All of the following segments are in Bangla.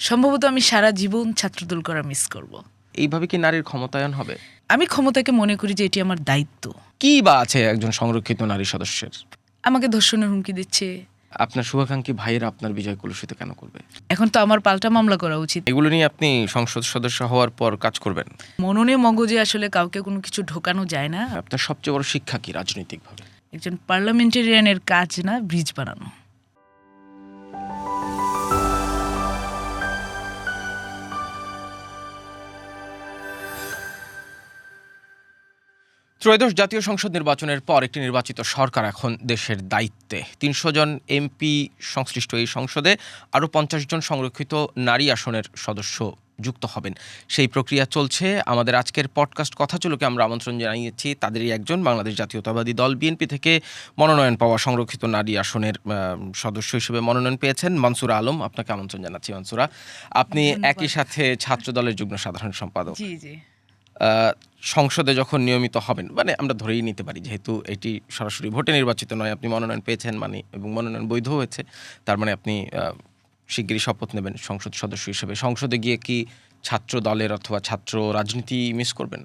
সম্ভবত আমি সারা জীবন ছাত্রদল করা মিস করব। এইভাবে কি নারীর ক্ষমতায়ন হবে? আমি ক্ষমতাকে মনে করি যে এটি আমার দায়িত্ব। কি বা আছে একজন সংরক্ষিত নারী সদস্যের? আমাকে ধর্ষণের হুমকি দিচ্ছে। আপনার শুভাকাঙ্ক্ষী ভাইয়েরা আপনার বিজয় কলুষিত কেন করবে? এখন তো আমার পাল্টা মামলা করা উচিত। এগুলো নিয়ে আপনি সংসদ সদস্য হওয়ার পর কাজ করবেন? মননে মগজে আসলে কাউকে কোনো কিছু ঢোকানো যায় না। আপনার সবচেয়ে বড় শিক্ষা কি রাজনৈতিকভাবে? একজন পার্লামেন্টেরিয়ানের কাজ না ব্রিজ বানানো। ত্রয়োদশ জাতীয় সংসদ নির্বাচনের পর একটি নির্বাচিত সরকার এখন দেশের দায়িত্বে। ৩০০ জন এমপি সংশ্লিষ্ট এই সংসদে আরও ৫০ জন সংরক্ষিত নারী আসনের সদস্য যুক্ত হবেন। সেই প্রক্রিয়া চলছে। আমাদের আজকের পডকাস্ট কথা চলুকে আমরা আমন্ত্রণ জানিয়েছি তাদেরই একজন, বাংলাদেশ জাতীয়তাবাদী দল বিএনপি থেকে মনোনয়ন পাওয়া সংরক্ষিত নারী আসনের সদস্য হিসেবে মনোনয়ন পেয়েছেন মনসুরা আলম। আপনাকে আমন্ত্রণ জানাচ্ছি মনসুরা। আপনি একই সাথে ছাত্র দলের যুগ্ম সাধারণ সম্পাদক। জি জি। সংসদে যখন নিয়মিত হবেন, মানে আমরা ধরেই নিতে পারি যেহেতু এটি সরাসরি ভোটে নির্বাচিত নয়, আপনি মনোনয়ন পেয়েছেন মানে এবং মনোনয়ন বৈধ হয়েছে, তার মানে আপনি শিগগিরই শপথ নেবেন সংসদ সদস্য হিসেবে। সংসদে গিয়ে কি ছাত্র দলের অথবা ছাত্র রাজনীতি মিস করবেন?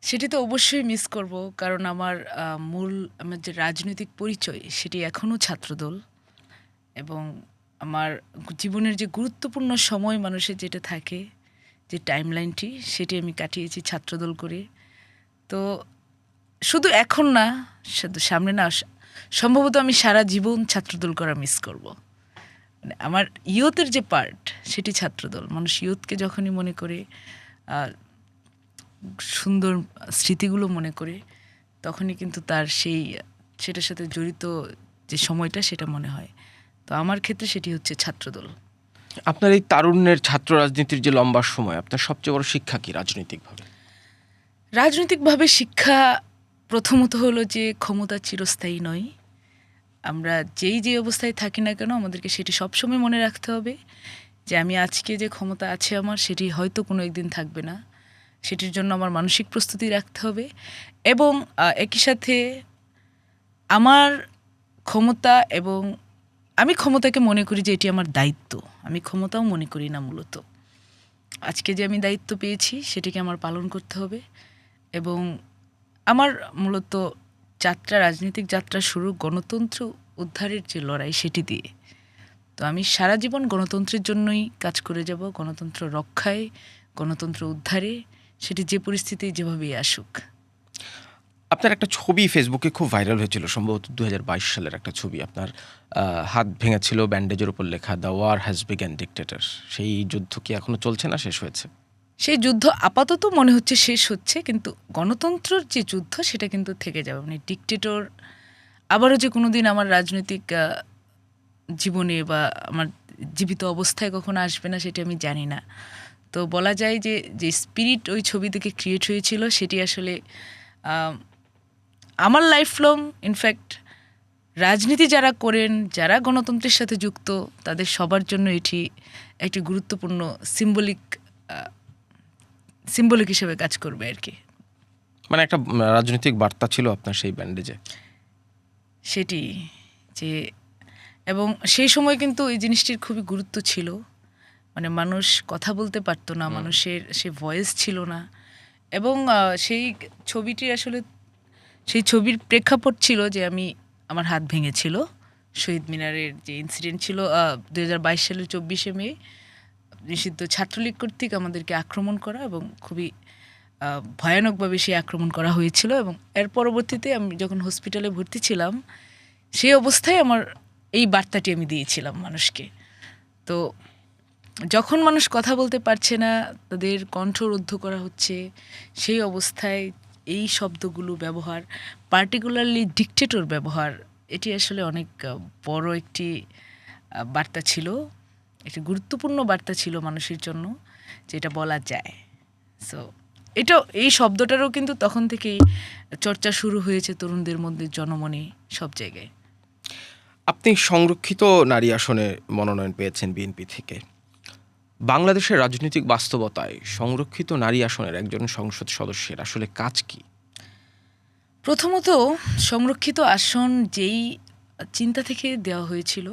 সেটি তো অবশ্যই মিস করব, কারণ আমার যে রাজনৈতিক পরিচয় সেটি এখনও ছাত্রদল, এবং আমার জীবনের যে গুরুত্বপূর্ণ সময় মানুষের যেটা থাকে, যে টাইমলাইনটি, সেটি আমি কাটিয়েছি ছাত্রদল করে। তো শুধু এখন না, শুধু সামনে না, সম্ভবত আমি সারা জীবন ছাত্রদল করা মিস করব। মানে আমার ইয়তের যে পার্ট সেটি ছাত্রদল। মানুষ ইয়তকে যখনই মনে করে, সুন্দর স্মৃতিগুলো মনে করে, তখনই কিন্তু তার সেটার সাথে জড়িত যে সময়টা সেটা মনে হয়। তো আমার ক্ষেত্রে সেটি হচ্ছে ছাত্রদল। আপনার এই তারুণ্যের ছাত্র রাজনীতির যে লম্বা সময়, আপনার সবচেয়ে বড় শিক্ষা কি রাজনৈতিকভাবে? রাজনৈতিকভাবে শিক্ষা প্রথমত হলো যে ক্ষমতা চিরস্থায়ী নয়। আমরা যে অবস্থায় থাকি না কেন, আমাদেরকে সেটি সবসময় মনে রাখতে হবে যে আমি আজকে যে ক্ষমতা আছে আমার, সেটি হয়তো কোনো একদিন থাকবে না। সেটির জন্য আমার মানসিক প্রস্তুতি রাখতে হবে, এবং একই সাথে আমার ক্ষমতা, এবং আমি ক্ষমতাকে মনে করি যে এটি আমার দায়িত্ব। আমি ক্ষমতাও মনে করি না মূলত। আজকে যে আমি দায়িত্ব পেয়েছি সেটিকে আমার পালন করতে হবে, এবং আমার মূলত রাজনৈতিক যাত্রা শুরু গণতন্ত্র উদ্ধারের যে লড়াই সেটি দিয়ে। তো আমি সারা জীবন গণতন্ত্রের জন্যই কাজ করে যাব, গণতন্ত্র রক্ষায়, গণতন্ত্র উদ্ধারে, সেটি যে পরিস্থিতি যেভাবেই আসুক। আপনার একটা ছবি ফেসবুকে খুব ভাইরাল হয়েছিল, সম্ভবত ২০২২ সালের একটা ছবি। আপনার হাত ভেঙেছিল, ব্যান্ডেজের উপর লেখা the war has begun dictator. সেই যুদ্ধ কি এখনো চলছে না শেষ হয়েছে? সেই যুদ্ধ আপাতত মনে হচ্ছে শেষ হচ্ছে, কিন্তু গণতন্ত্রের যে যুদ্ধ সেটা কিন্তু থেকে যাবে। মানে ডিক্টেটর আবারও যে কোনো দিন আমার রাজনৈতিক জীবনে বা আমার জীবিত অবস্থায় কখনো আসবে না সেটি আমি জানি না। তো বলা যায় যে স্পিরিট ওই ছবি থেকে ক্রিয়েট হয়েছিল সেটি আসলে আমার লাইফ লং, ইনফ্যাক্ট রাজনীতি যারা করেন, যারা গণতন্ত্রের সাথে যুক্ত, তাদের সবার জন্য এটি একটি গুরুত্বপূর্ণ সিম্বলিক হিসেবে কাজ করবে আর কি। মানে একটা রাজনৈতিক বার্তা ছিল আপনার সেই ব্যান্ডেজে, সেটি যে, এবং সেই সময় কিন্তু এই জিনিসটির খুবই গুরুত্ব ছিল। মানে মানুষ কথা বলতে পারতো না, মানুষের সে ভয়েস ছিল না, এবং সেই ছবিটি আসলে, সেই ছবির প্রেক্ষাপট ছিল যে আমার হাত ভেঙেছিল। শহীদ মিনারের যে ইনসিডেন্ট ছিল ২০২২ সালের ২৪শে মে, নিষিদ্ধ ছাত্রলীগ কর্তৃক আমাদেরকে আক্রমণ করা, এবং খুবই ভয়ানকভাবে সেই আক্রমণ করা হয়েছিল। এবং এর পরবর্তীতে আমি যখন হসপিটালে ভর্তি ছিলাম, সেই অবস্থায় আমার এই বার্তাটি আমি দিয়েছিলাম মানুষকে। তো যখন মানুষ কথা বলতে পারছে না, তাদের কণ্ঠ রুদ্ধ করা হচ্ছে, সেই অবস্থায় এই শব্দগুলো ব্যবহার, পার্টিকুলারলি ডিক্টেটর ব্যবহার, এটি আসলে অনেক বড় একটি বার্তা ছিল, একটি গুরুত্বপূর্ণ বার্তা ছিল মানুষের জন্য, যেটা বলা যায়। সো এই শব্দটারও কিন্তু তখন থেকেই চর্চা শুরু হয়েছে তরুণদের মধ্যে, জনমনে, সব জায়গায়। আপনি সংরক্ষিত নারী আসনে মনোনয়ন পেয়েছেন বিএনপি থেকে। বাংলাদেশের রাজনৈতিক বাস্তবতায় সংরক্ষিত নারী আসনের একজন সংসদ সদস্যের আসলে কাজ কি? প্রথমত, সংরক্ষিত আসন যেই চিন্তা থেকে দেওয়া হয়েছিল,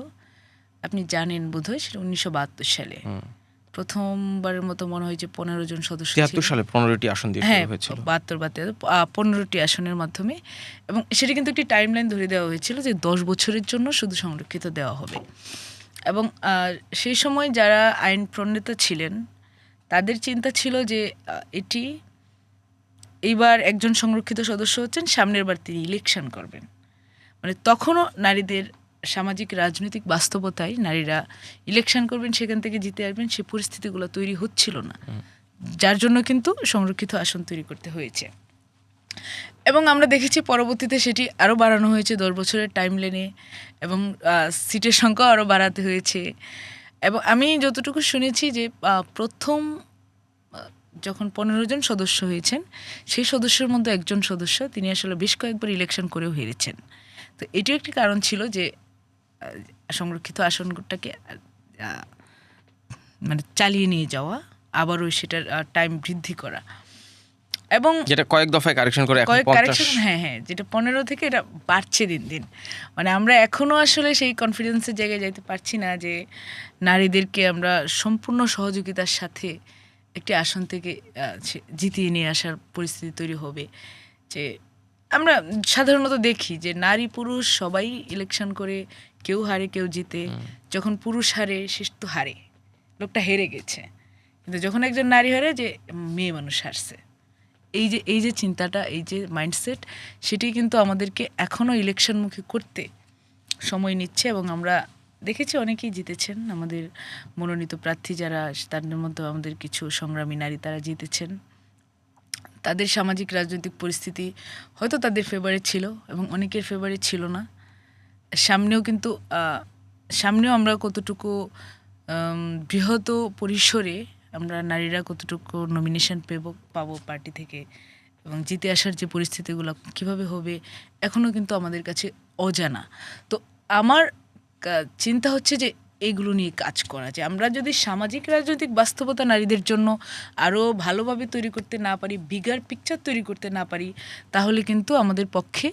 আপনি জানেন বোধহয়, সেটা ১৯৭২ সালে। প্রথমবারের মতো মনে হয় যে 15 জন সদস্য 73 ছিল। সালে 15টি আসন দিয়ে হ্যাঁ, শুরু হয়েছিল। 72 বা 15টি আসনের মাধ্যমে, এবং সেটা কিন্তু একটি টাইমলাইন ধরে দেওয়া হয়েছিল যে 10 বছরের জন্য শুধু সংরক্ষিত দেওয়া হবে। এবং সেই সময় যারা আইন প্রণেতা ছিলেন তাদের চিন্তা ছিল যে এটি এইবার একজন সংরক্ষিত সদস্য হচ্ছেন, সামনের বার তিনি ইলেকশন করবেন। মানে তখনও নারীদের সামাজিক রাজনৈতিক বাস্তবতায় নারীরা ইলেকশন করবেন, সেখান থেকে জিতে আসবেন, সে পরিস্থিতিগুলো তৈরি হচ্ছিল না, যার জন্য কিন্তু সংরক্ষিত আসন তৈরি করতে হয়েছে। এবং আমরা দেখেছি পরবর্তীতে সেটি আরও বাড়ানো হয়েছে 10 বছরের টাইম লাইনে, এবং সিটের সংখ্যাও আরও বাড়াতে হয়েছে। এবং আমি যতটুকু শুনেছি যে প্রথম যখন 15 জন সদস্য হয়েছেন, সেই সদস্যের মধ্যে একজন সদস্য তিনি আসলে বেশ কয়েকবার ইলেকশন করেও হেরেছেন। তো এটিও একটি কারণ ছিল যে সংরক্ষিত আসনটাকে মানে চালিয়ে নিয়ে যাওয়া, আবারও সেটার টাইম বৃদ্ধি করা, এবং যেটা কয়েক দফায় কারেকশন করে এখন 50। হ্যাঁ, যেটা 15 থেকে এটা বাড়ছে দিন দিন। মানে আমরা এখনও আসলে সেই কনফিডেন্সের জায়গায় যাইতে পারছি না যে নারীদেরকে আমরা সম্পূর্ণ সহযোগিতার সাথে একটি আসন থেকে জিতিয়ে নিয়ে আসার পরিস্থিতি তৈরি হবে। যে আমরা সাধারণত দেখি যে নারী পুরুষ সবাই ইলেকশন করে, কেউ হারে কেউ জিতে। যখন পুরুষ হারে সে তো হারে, লোকটা হেরে গেছে, কিন্তু যখন একজন নারী হারে যে মেয়ে মানুষ হারছে, এই যে চিন্তাটা, এই যে মাইন্ডসেট, সেটি কিন্তু আমাদেরকে এখনও ইলেকশনমুখী করতে সময় নিচ্ছে। এবং আমরা দেখেছি অনেকেই জিতেছেন, আমাদের মনোনীত প্রার্থী যারা, তাদের মধ্যে আমাদের কিছু সংগ্রামী নারী তারা জিতেছেন। তাদের সামাজিক রাজনৈতিক পরিস্থিতি হয়তো তাদের ফেভারে ছিল এবং অনেকের ফেভারে ছিল না। সামনেও আমরা কতটুকু বৃহৎ পরিসরে আমরা নারীরা কতটুকু নমিনেশন পাবো পার্টি থেকে, এবং জিতে আসার যে পরিস্থিতিগুলো কিভাবে হবে এখনও কিন্তু আমাদের কাছে অজানা। তো আমার চিন্তা হচ্ছে যে এগুলো নিয়ে কাজ করা, যে আমরা যদি সামাজিক রাজনৈতিক বাস্তবতা নারীদের জন্য আরও ভালোভাবে তৈরি করতে না পারি, বিগার পিকচার তৈরি করতে না পারি, তাহলে কিন্তু আমাদের পক্ষে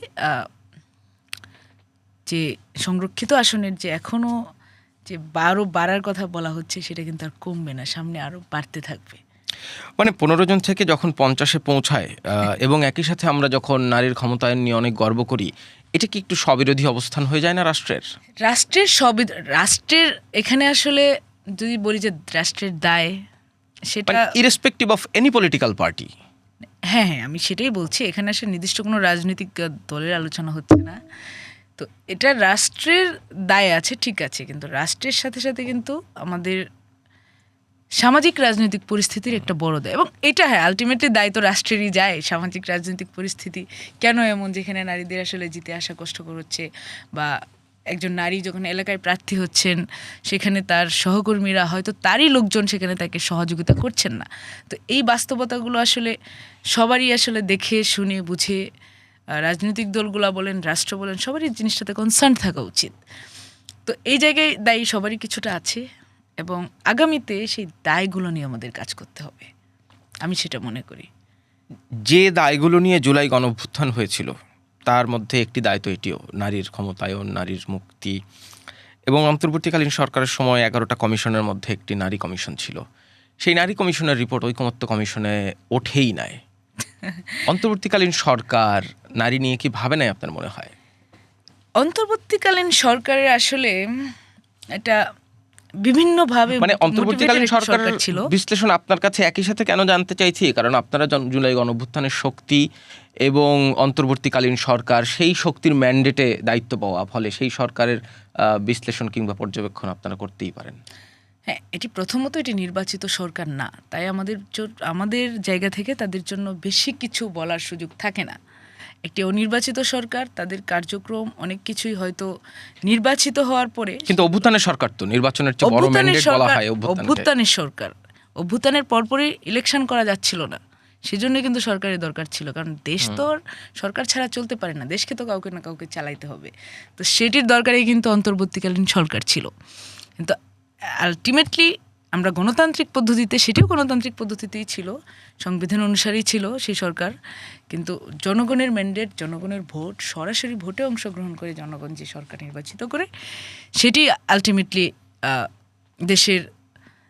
যে সংরক্ষিত আসনের যে এখনও যে বাড়ার কথা বলা হচ্ছে সেটা কিন্তু আর কমবে না, সামনে আরও বাড়তে থাকবে। মানে 15 জন থেকে যখন 50-এ পৌঁছায়, এবং একই সাথে আমরা যখন নারীর ক্ষমতায়ন নিয়ে অনেক গর্ব করি, এটা কি একটু স্ববিরোধী অবস্থান হয়ে যায় না রাষ্ট্রের? রাষ্ট্রের এখানে আসলে যদি বলি যে রাষ্ট্রের দায়, সেটা irrespective of any political party. হ্যাঁ, আমি সেটাই বলছি, এখানে আসলে নির্দিষ্ট কোনো রাজনৈতিক দলের আলোচনা হচ্ছে না। তো এটা রাষ্ট্রের দায় আছে, ঠিক আছে, কিন্তু রাষ্ট্রের সাথে সাথে কিন্তু আমাদের সামাজিক রাজনৈতিক পরিস্থিতির একটা বড় দায়, এবং এটা হ্যাঁ আলটিমেটলি দায় তো রাষ্ট্রেরই যায়। সামাজিক রাজনৈতিক পরিস্থিতি কেন এমন যেখানে নারীদের আসলে জিতে আসা কষ্টকর হচ্ছে, বা একজন নারী যখন এলাকায় প্রার্থী হচ্ছেন সেখানে তার সহকর্মীরা হয়তো তারই লোকজন সেখানে তাকে সহযোগিতা করছেন না। তো এই বাস্তবতাগুলো আসলে সবারই আসলে দেখে শুনে বুঝে রাজনৈতিক দলগুলো বলেন, রাষ্ট্র বলেন, সবারই জিনিসটাতে কনসার্ন থাকা উচিত। তো এই জায়গায় দায়ী সবারই কিছুটা আছে, এবং আগামীতে সেই দায়গুলো নিয়ে আমাদের কাজ করতে হবে, আমি সেটা মনে করি। যে দায়গুলো নিয়ে জুলাই গণঅভ্যুত্থান হয়েছিল তার মধ্যে একটি দায় তো এটিও, নারীর ক্ষমতায়ন, নারীর মুক্তি। এবং অন্তর্বর্তীকালীন সরকারের সময় 11টা কমিশনের মধ্যে একটি নারী কমিশন ছিল। সেই নারী কমিশনের রিপোর্ট ঐকমত্য কমিশনে ওঠেই নাই। অন্তর্বর্তীকালীন সরকার নারী নিয়ে কি ভাবে নাই আপনার মনে হয়? অন্তর্বর্তীকালীন সরকারের আসলে এটা বিভিন্নভাবে, মানে অন্তর্বর্তীকালীন সরকারের ছিল বিশ্লেষণ আপনার কাছে একই সাথে কেন জানতে চাইছি, কারণ আপনারা জুলাই গণঅভ্যুত্থানের শক্তি এবং অন্তর্বর্তীকালীন সরকার সেই শক্তির ম্যান্ডেটে দায়িত্ব পাওয়া, ফলে সেই সরকারের বিশ্লেষণ কিংবা পর্যবেক্ষণ আপনারা করতেই পারেন। হ্যাঁ, এটি প্রথমত এটি নির্বাচিত সরকার না, তাই আমাদের জায়গা থেকে তাদের জন্য বেশি কিছু বলার সুযোগ থাকে না। একটি অনির্বাচিত সরকার, তাদের কার্যক্রম অনেক কিছুই হয়তো নির্বাচিত হওয়ার পরে, কিন্তু অভ্যুত্থানের সরকার তো নির্বাচনের চেয়ে বড় ম্যান্ডেট বলা হয় অভ্যুত্থানের সরকার। অভ্যুত্থানের পরপরই ইলেকশন করা যাচ্ছিল না, সেজন্য কিন্তু সরকারের দরকার ছিল, কারণ দেশ তো সরকার ছাড়া চলতে পারে না, দেশকে তো কাউকে না কাউকে চালাইতে হবে। তো সেটির দরকারেই কিন্তু অন্তর্বর্তীকালীন সরকার ছিল। কিন্তু আলটিমেটলি আমরা গণতান্ত্রিক পদ্ধতিতে, সেটিও গণতান্ত্রিক পদ্ধতিতেই ছিল, সংবিধান অনুসারেই ছিল সেই সরকার, কিন্তু জনগণের ম্যান্ডেট, জনগণের ভোট, সরাসরি ভোটে অংশগ্রহণ করে জনগণ যে সরকার নির্বাচিত করে, সেটি আলটিমেটলি দেশের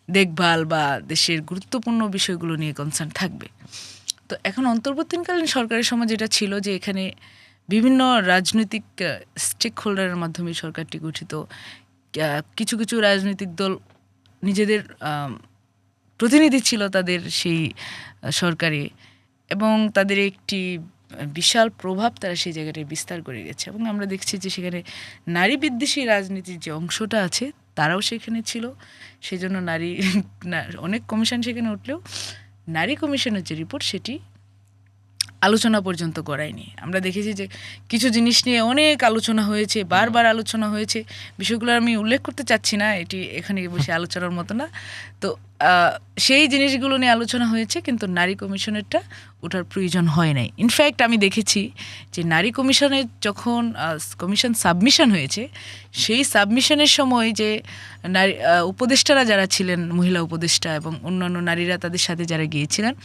দেখভাল বা দেশের গুরুত্বপূর্ণ বিষয়গুলো নিয়ে কনসার্ন থাকবে। তো এখন অন্তর্বর্তীকালীন সরকারের সময় যেটা ছিল যে এখানে বিভিন্ন রাজনৈতিক স্টেক হোল্ডারের মাধ্যমে সরকারটি গঠিত। কিছু কিছু রাজনৈতিক দল নিজেদের প্রতিনিধি ছিল তাদের সেই সরকারে, এবং তাদের একটি বিশাল প্রভাব তারা সেই জায়গাটায় বিস্তার করে গেছে। এবং আমরা দেখছি যে সেখানে নারী বিদ্বেষী রাজনীতির যে অংশটা আছে তারাও সেখানে ছিল। সেই জন্য অনেক কমিশন সেখানে উঠলেও নারী কমিশনের যে রিপোর্ট সেটি আলোচনা পর্যন্ত করায়নি। আমরা দেখেছি যে কিছু জিনিস নিয়ে অনেক আলোচনা হয়েছে, বারবার আলোচনা হয়েছে, বিষয়গুলো আমি উল্লেখ করতে চাচ্ছি না, এটি এখানে বসে আলোচনার মতো না। তো সেই জিনিসগুলো নিয়ে আলোচনা হয়েছে, কিন্তু নারী কমিশনেরটা ওঠার প্রয়োজন হয় নাই। ইনফ্যাক্ট আমি দেখেছি যে নারী কমিশনের যখন কমিশন সাবমিশন হয়েছে, সেই সাবমিশনের সময় যে নারী উপদেষ্টারা যারা ছিলেন, মহিলা উপদেষ্টা এবং অন্যান্য নারীরা তাদের সাথে যারা গিয়েছিলেন,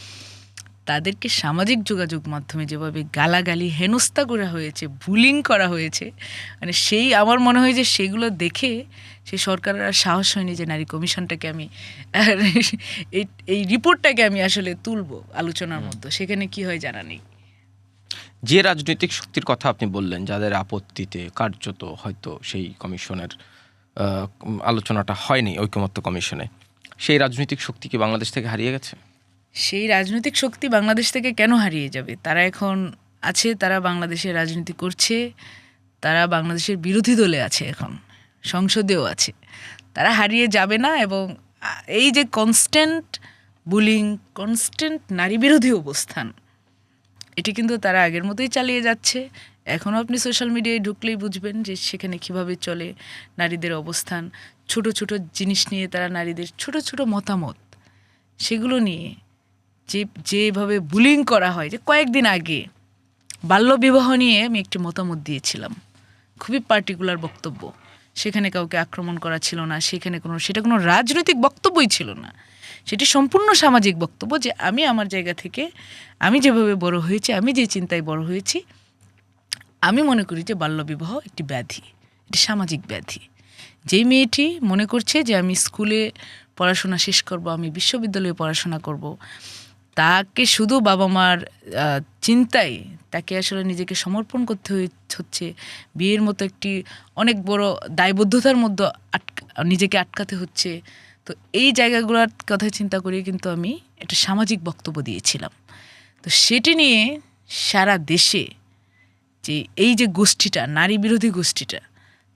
তাদেরকে সামাজিক যোগাযোগ মাধ্যমে যেভাবে গালাগালি হেনস্থা করা হয়েছে, বুলিং করা হয়েছে, মানে সেই আমার মনে হয় যে সেগুলো দেখে সেই সরকারের আর সাহস হয়নি যে নারী কমিশনটাকে আমি এই রিপোর্টটাকে আমি আসলে তুলবো আলোচনার মধ্যে। সেখানে কি হয় জানা নেই। যে রাজনৈতিক শক্তির কথা আপনি বললেন, যাদের আপত্তিতে কার্যত হয়তো সেই কমিশনের আলোচনাটা হয়নি ঐকমত্য কমিশনে, সেই রাজনৈতিক শক্তি কি বাংলাদেশ থেকে হারিয়ে গেছে? সেই রাজনৈতিক শক্তি বাংলাদেশ থেকে কেন হারিয়ে যাবে? তারা এখন আছে, তারা বাংলাদেশের রাজনীতি করছে, তারা বাংলাদেশের বিরোধী দলে আছে, এখন সংসদেও আছে। তারা হারিয়ে যাবে না। এবং এই যে কনস্ট্যান্ট বুলিং, কনস্ট্যান্ট নারী বিরোধী অবস্থান, এটি কিন্তু তারা আগের মতোই চালিয়ে যাচ্ছে। এখনও আপনি সোশ্যাল মিডিয়ায় ঢুকলেই বুঝবেন যে সেখানে কিভাবে চলে নারীদের অবস্থান। ছোট ছোট জিনিস নিয়ে তারা নারীদের ছোট ছোট মতামত, সেগুলো নিয়ে যেভাবে বুলিং করা হয়। যে কয়েকদিন আগে বাল্যবিবাহ নিয়ে আমি একটি মতামত দিয়েছিলাম, খুবই পার্টিকুলার বক্তব্য। সেখানে কাউকে আক্রমণ করা ছিল না, সেখানে সেটা কোনো রাজনৈতিক বক্তব্যই ছিল না, সেটি সম্পূর্ণ সামাজিক বক্তব্য। যে আমি আমার জায়গা থেকে, আমি যেভাবে বড় হয়েছি, আমি যে চিন্তায় বড় হয়েছি, আমি মনে করি যে বাল্যবিবাহ একটি ব্যাধি, একটি সামাজিক ব্যাধি। যেই মেয়েটি মনে করছে যে আমি স্কুলে পড়াশোনা শেষ করব, আমি বিশ্ববিদ্যালয়ে পড়াশোনা করব, তাকে শুধু বাবা মার চিন্তায় তাকে আসলে নিজেকে সমর্পণ করতে হচ্ছে, বিয়ের মতো একটি অনেক বড় দায়বদ্ধতার মধ্যে নিজেকে আটকাতে হচ্ছে। তো এই জায়গাগুলোর কথা চিন্তা করে কিন্তু আমি একটা সামাজিক বক্তব্য দিয়েছিলাম। তো সেটি নিয়ে সারা দেশে যে এই যে গোষ্ঠীটা, নারী বিরোধী গোষ্ঠীটা,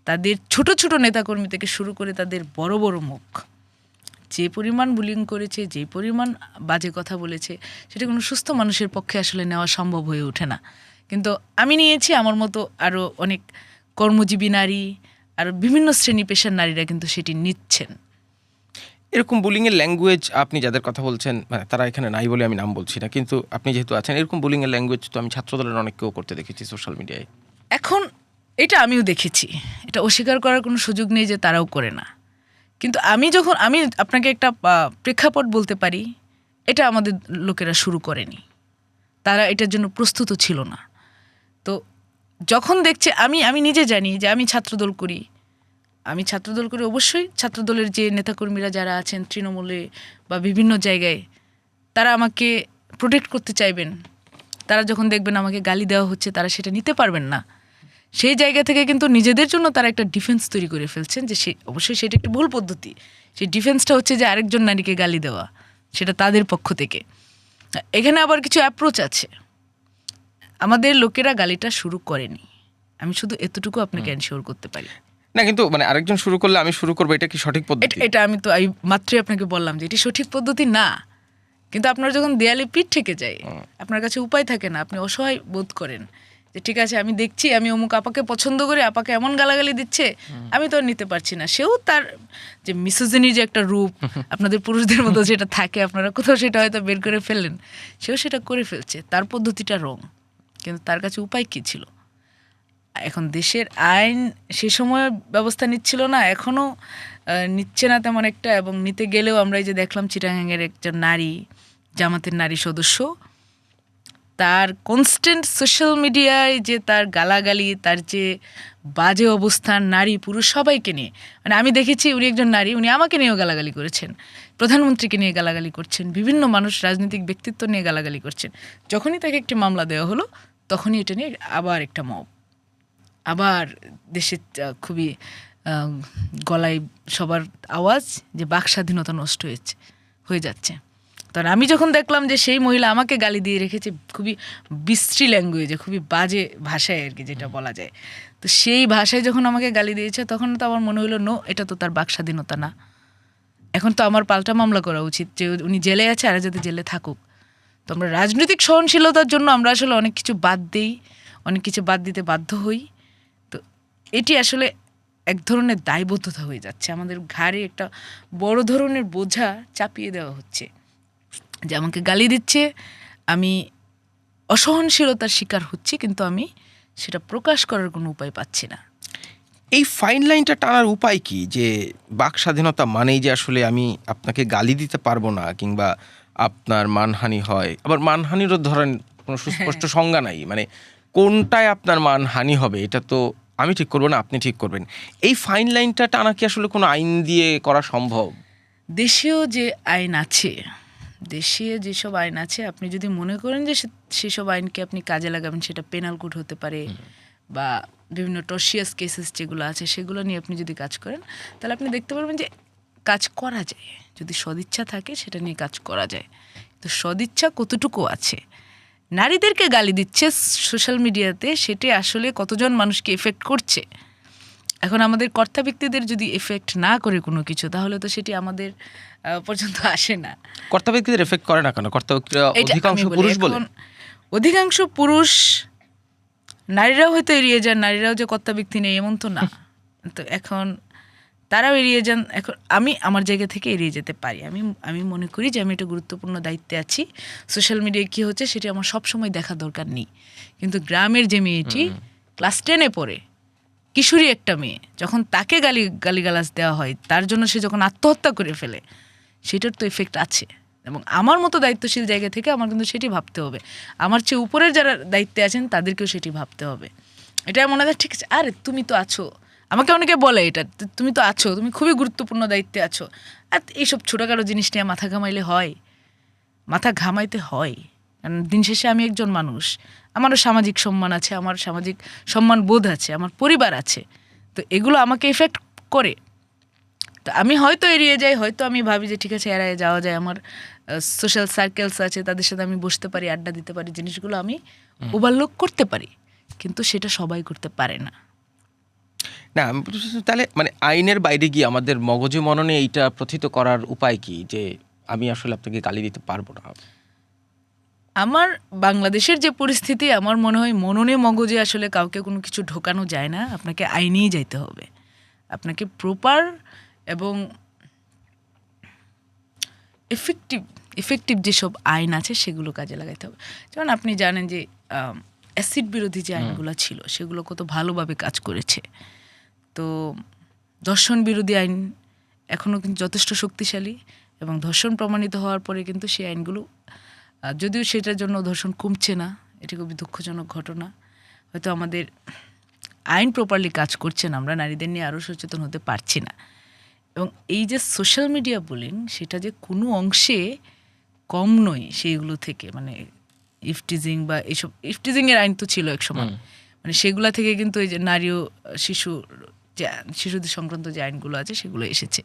তাদের ছোট ছোট নেতাকর্মী থেকে শুরু করে তাদের বড় বড় মুখ, যে পরিমাণ বুলিং করেছে, যে পরিমাণ বাজে কথা বলেছে, সেটা কোনো সুস্থ মানুষের পক্ষে আসলে নেওয়া সম্ভব হয়ে ওঠে না। কিন্তু আমি নিয়েছি, আমার মতো আরও অনেক কর্মজীবী নারী আর বিভিন্ন শ্রেণী পেশার নারীরা কিন্তু সেটি নিচ্ছেন। এরকম বুলিংয়ের ল্যাঙ্গুয়েজ আপনি যাদের কথা বলছেন, মানে তারা এখানে নাই বলে আমি নাম বলছি না, কিন্তু আপনি যেহেতু আছেন, এরকম বুলিংয়ের ল্যাঙ্গুয়েজ তো আমি ছাত্রদলের অনেককেও করতে দেখেছি সোশ্যাল মিডিয়ায়। এখন এটা আমিও দেখেছি, এটা অস্বীকার করার কোনো সুযোগ নেই যে তারাও করে না। কিন্তু আমি আপনাকে একটা প্রেক্ষাপট বলতে পারি, এটা আমাদের লোকেরা শুরু করেনি, তারা এটার জন্য প্রস্তুত ছিল না। তো যখন দেখছে, আমি নিজে জানি যে আমি ছাত্রদল করি, অবশ্যই ছাত্রদলের যে নেতাকর্মীরা যারা আছেন তৃণমূলে বা বিভিন্ন জায়গায়, তারা আমাকে প্রোটেক্ট করতে চাইবেন। তারা যখন দেখবেন আমাকে গালি দেওয়া হচ্ছে, তারা সেটা নিতে পারবেন না। সেই জায়গা থেকে কিন্তু নিজেদের জন্য তারা একটা ডিফেন্স তৈরি করে ফেলছেন, যে অবশ্যই সেটা একটা ভুল পদ্ধতি। সেই ডিফেন্সটা হচ্ছে যে আরেকজন নারীকে গালি দেওয়া, সেটা তাদের পক্ষ থেকে। এখানে আবার কিছু অ্যাপ্রোচ আছে। আমাদের লোকেরা গালিটা শুরু করেনি, আমি শুধু এতটুকু আপনাকে এনশিওর করতে পারি। না, কিন্তু মানে আরেকজন শুরু করলে আমি শুরু করবো, এটা কি সঠিক পদ্ধতি? এটা আমি মাত্রই আপনাকে বললাম যে এটি সঠিক পদ্ধতি না। কিন্তু আপনার যখন দেয়ালে পিঠ ঠেকে যায়, আপনার কাছে উপায় থাকে না, আপনি অসহায় বোধ করেন যে ঠিক আছে, আমি দেখছি আমি অমুক আপাকে পছন্দ করি, আপাকে এমন গালাগালি দিচ্ছে, আমি তো আর নিতে পারছি না। সেও তার যে মিসোজিনির যে একটা রূপ আপনাদের পুরুষদের মতো যেটা থাকে, আপনারা কোথাও সেটা হয়তো বের করে ফেললেন, সেও সেটা করে ফেলছে, তার পদ্ধতিটা রং। কিন্তু তার কাছে উপায় কী ছিল? এখন দেশের আইন সে সময় ব্যবস্থা নিচ্ছিল না, এখনও নিচ্ছে না তেমন একটা। এবং নিতে গেলেও আমরা এই যে দেখলাম চিটাগাংয়ের একজন নারী, জামাতের নারী সদস্য, তার কনস্ট্যান্ট সোশ্যাল মিডিয়ায় যে তার গালাগালি, তার যে বাজে অবস্থান নারী পুরুষ সবাইকে নিয়ে, মানে আমি দেখেছি উনি একজন নারী, উনি আমাকে নিয়েও গালাগালি করেছেন। প্রধানমন্ত্রীকে নিয়ে গালাগালি করছেন, বিভিন্ন মানুষ রাজনৈতিক ব্যক্তিত্ব নিয়ে গালাগালি করছেন। যখনই তাকে একটি মামলা দেওয়া হলো তখনই এটা নিয়ে আবার একটা মব, আবার দেশে খুবই গলায় সবার আওয়াজ যে বাক স্বাধীনতা নষ্ট হয়ে যাচ্ছে। তখন আমি যখন দেখলাম যে সেই মহিলা আমাকে গালি দিয়ে রেখেছে খুবই বিশ্রী ল্যাঙ্গুয়েজে, খুবই বাজে ভাষায় আর কি যেটা বলা যায়, তো সেই ভাষায় যখন আমাকে গালি দিয়েছে তখন তো আমার মনে হলো নো, এটা তো তার বাক স্বাধীনতা না, এখন তো আমার পাল্টা মামলা করা উচিত যে উনি জেলে আছে আর যাতে জেলে থাকুক। তো আমরা রাজনৈতিক সহনশীলতার জন্য আমরা আসলে অনেক কিছু বাদ দিই, অনেক কিছু বাদ দিতে বাধ্য হই। তো এটি আসলে এক ধরনের দায়বদ্ধতা হয়ে যাচ্ছে, আমাদের ঘাড়ে একটা বড় ধরনের বোঝা চাপিয়ে দেওয়া হচ্ছে যে আমাকে গালি দিচ্ছে, আমি অসহনশীলতার শিকার হচ্ছি, কিন্তু আমি সেটা প্রকাশ করার কোনো উপায় পাচ্ছি না। এই ফাইন লাইনটা টানার উপায় কি, যে বাক স্বাধীনতা মানেই যে আসলে আমি আপনাকে গালি দিতে পারবো না কিংবা আপনার মানহানি হয়, আবার মানহানিরও ধরেন কোনো সুস্পষ্ট সংজ্ঞা নাই, মানে কোনটায় আপনার মানহানি হবে এটা তো আমি ঠিক করবো না, আপনি ঠিক করবেন। এই ফাইন লাইনটা টানা কি আসলে কোনো আইন দিয়ে করা সম্ভব? দেশীয় যে আইন আছে, দেশীয় যেসব আইন আছে, আপনি যদি মনে করেন যে সেসব আইনকে আপনি কাজে লাগাবেন, সেটা পেনাল কোড হতে পারে বা বিভিন্ন টর্শিয়াস কেসেস যেগুলো আছে সেগুলো নিয়ে আপনি যদি কাজ করেন, তাহলে আপনি দেখতে পারবেন যে কাজ করা যায়, যদি সদিচ্ছা থাকে সেটা নিয়ে কাজ করা যায়। তো সদিচ্ছা কতটুকু আছে? নারীদেরকে গালি দিচ্ছে সোশ্যাল মিডিয়াতে, সেটি আসলে কতজন মানুষকে এফেক্ট করছে? এখন আমাদের কর্তা ব্যক্তিদের যদি এফেক্ট না করে কোনো কিছু, তাহলে তো সেটি আমাদের পর্যন্ত আসে না। কর্তা ব্যক্তিদের এফেক্ট করে না কেন? কর্তা ব্যক্তিরা অধিকাংশ পুরুষ বলে। অধিকাংশ পুরুষ, নারীরাও হয়তো এড়িয়ে যান, নারীরাও যে কর্তা ব্যক্তি নেই এমন তো না। তো এখন তারাও এড়িয়ে যান। এখন আমি আমার জায়গা থেকে এড়িয়ে যেতে পারি, আমি মনে করি যে আমি একটা গুরুত্বপূর্ণ দায়িত্বে আছি। সোশ্যাল মিডিয়ায় কী হচ্ছে সেটি আমার সবসময় দেখা দরকার নেই, কিন্তু গ্রামের যে মেয়েটি ক্লাস 10-এ পড়ে, কিশোরী একটা মেয়ে, যখন তাকে গালিগালাজ দেওয়া হয়, তার জন্য সে যখন আত্মহত্যা করে ফেলে, সেটার তো এফেক্ট আছে। এবং আমার মতো দায়িত্বশীল জায়গা থেকে আমার কিন্তু সেটি ভাবতে হবে, আমার চেয়ে উপরের যারা দায়িত্বে আছেন তাদেরকেও সেটি ভাবতে হবে। এটা মনে হয় ঠিক আছে, আরে তুমি তো আছো, আমাকে অনেকে বলে এটা, তুমি তো আছো, তুমি খুবই গুরুত্বপূর্ণ দায়িত্বে আছো, আর এইসব ছোটোখাটো জিনিস নিয়ে মাথা ঘামাইলে হয়? মাথা ঘামাইতে হয়, কারণ দিন শেষে আমি একজন মানুষ, আমারও সামাজিক সম্মান আছে, আমার সামাজিক সম্মান বোধ আছে, আমার পরিবার আছে, তো এগুলো আমাকে এফেক্ট করে। তো আমি হয়তো এড়িয়ে যাই, হয়তো আমি ভাবি যে ঠিক আছে এড়িয়ে যাওয়া যায়, আমার সোশ্যাল সার্কেলস আছে, তাদের সাথে আমি বসতে পারি, আড্ডা দিতে পারি, জিনিসগুলো আমি ওভারলুক করতে পারি, কিন্তু সেটা সবাই করতে পারে না। না, তাহলে মানে আইনের বাইরে গিয়ে আমাদের মগজে মননে এইটা প্রথিত করার উপায় কি, যে আমি আসলে আপনাকে গালি দিতে পারবো না? আমার বাংলাদেশের যে পরিস্থিতি, আমার মনে হয় মননে মগজে আসলে কাউকে কোনো কিছু ঢোকানো যায় না, আপনাকে আইনেই যাইতে হবে, আপনাকে প্রপার এবং এফেক্টিভ যেসব আইন আছে সেগুলো কাজে লাগাইতে হবে। যেমন আপনি জানেন যে অ্যাসিড বিরোধী যে আইনগুলো ছিল সেগুলো কত ভালোভাবে কাজ করেছে। তো ধর্ষণ বিরোধী আইন এখনও কিন্তু যথেষ্ট শক্তিশালী, এবং ধর্ষণ প্রমাণিত হওয়ার পরে কিন্তু সেই আইনগুলো, যদিও সেটার জন্য ধর্ষণ কমছে না, এটি খুবই দুঃখজনক ঘটনা। হয়তো আমাদের আইন প্রপারলি কাজ করছে না, আমরা নারীদের নিয়ে আরও সচেতন হতে পারছি না। এবং এই যে সোশ্যাল মিডিয়া বুলিং, সেটা যে কোনো অংশে কম নয় সেইগুলো থেকে, মানে ইফটিজিং বা এইসব ইফটিজিংয়ের আইন তো ছিল এক সময়, মানে সেগুলো থেকে কিন্তু এই যে নারী ও শিশুদের সংক্রান্ত যে আইনগুলো আছে সেগুলো এসেছে।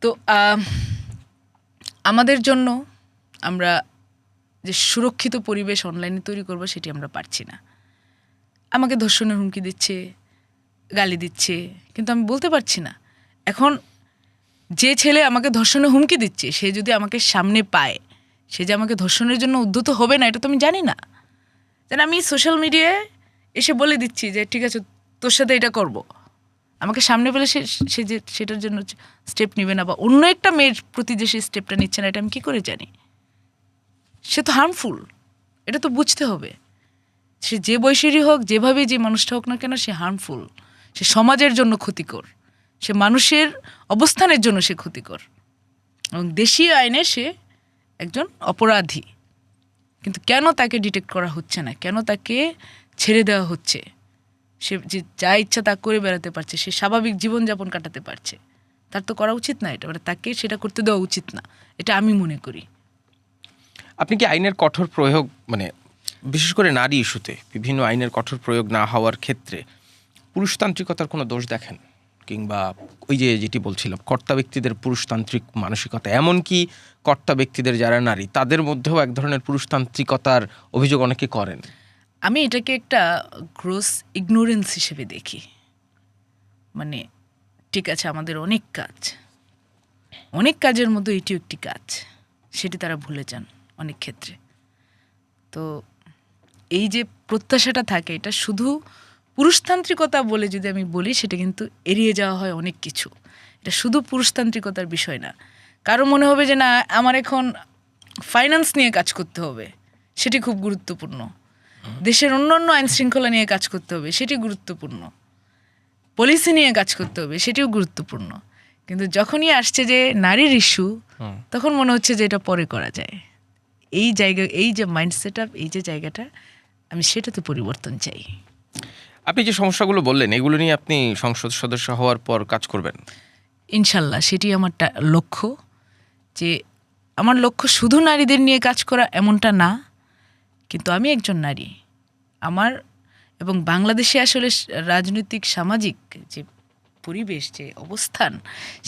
তো আমাদের জন্য আমরা যে সুরক্ষিত পরিবেশ অনলাইনে তৈরি করব সেটি আমরা পারছি না। আমাকে ধর্ষণের হুমকি দিচ্ছে, গালি দিচ্ছে, কিন্তু আমি বলতে পারছি না। এখন যে ছেলে আমাকে ধর্ষণের হুমকি দিচ্ছে, সে যদি আমাকে সামনে পায়, সে যে আমাকে ধর্ষণের জন্য উদ্যত হবে না এটা তো আমি জানি না। যেন আমি সোশ্যাল মিডিয়ায় এসে বলে দিচ্ছি যে ঠিক আছে তোর সাথে এটা করব, আমাকে সামনে পেলে সে যে সেটার জন্য স্টেপ নেবে না, বা অন্য একটা মেয়ের প্রতি যে সে স্টেপটা নিচ্ছে না, এটা আমি কী করে জানি? সে তো হার্মফুল, এটা তো বুঝতে হবে। সে যে বয়সেরই হোক, যেভাবে যে মানুষটা হোক না কেন, সে হার্মফুল, সে সমাজের জন্য ক্ষতিকর, সে মানুষের অবস্থানের জন্য সে ক্ষতিকর, এবং দেশীয় আইনে সে একজন অপরাধী। কিন্তু কেন তাকে ডিটেক্ট করা হচ্ছে না, কেন তাকে ছেড়ে দেওয়া হচ্ছে? সে যে যা ইচ্ছা তা করে বেড়াতে পারছে, সে স্বাভাবিক জীবনযাপন কাটাতে পারছে, তার তো করা উচিত না এটা, মানে তাকে সেটা করতে দেওয়া উচিত না, এটা আমি মনে করি। আপনি কি আইনের কঠোর প্রয়োগ, মানে বিশেষ করে নারী ইস্যুতে বিভিন্ন আইনের কঠোর প্রয়োগ না হওয়ার ক্ষেত্রে পুরুষতান্ত্রিকতার কোনো দোষ দেখেন, কিংবা ওই যে যেটি বলছিলাম কর্তা ব্যক্তিদের পুরুষতান্ত্রিক মানসিকতা, এমনকি কর্তা ব্যক্তিদের যারা নারী তাদের মধ্যেও এক ধরনের পুরুষতান্ত্রিকতার অভিযোগ অনেকে করেন? আমি এটাকে একটা গ্রোস ইগনোরেন্স হিসেবে দেখি। মানে ঠিক আছে, আমাদের অনেক কাজের মধ্যে এটিও একটি কাজ, সেটি তারা ভুলে যান অনেক ক্ষেত্রে। তো এই যে প্রত্যাশাটা থাকে, এটা শুধু পুরুষতান্ত্রিকতা বলে যদি আমি বলি, সেটা কিন্তু এড়িয়ে যাওয়া হয় অনেক কিছু। এটা শুধু পুরুষতান্ত্রিকতার বিষয় না। কারো মনে হবে যে না, আমার এখন ফাইন্যান্স নিয়ে কাজ করতে হবে, সেটি খুব গুরুত্বপূর্ণ। দেশের অন্যান্য আইন শৃঙ্খলা নিয়ে কাজ করতে হবে, সেটি গুরুত্বপূর্ণ। পলিসি নিয়ে কাজ করতে হবে, সেটিও গুরুত্বপূর্ণ। কিন্তু যখনই আসছে যে নারীর ইস্যু, তখন মনে হচ্ছে যে এটা পরে করা যায়। এই যে মাইন্ডসেট আপ, এই যে জায়গাটা, আমি সেটাতে পরিবর্তন চাই। আপনি যে সমস্যাগুলো বললেন, এগুলো নিয়ে আপনি সংসদ সদস্য হওয়ার পর কাজ করবেন? ইনশাল্লাহ, সেটি আমার লক্ষ্য। যে আমার লক্ষ্য শুধু নারীদের নিয়ে কাজ করা এমনটা না, কিন্তু আমি একজন নারী। আমার এবং বাংলাদেশে আসলে রাজনৈতিক সামাজিক যে পরিবেশ, যে অবস্থান,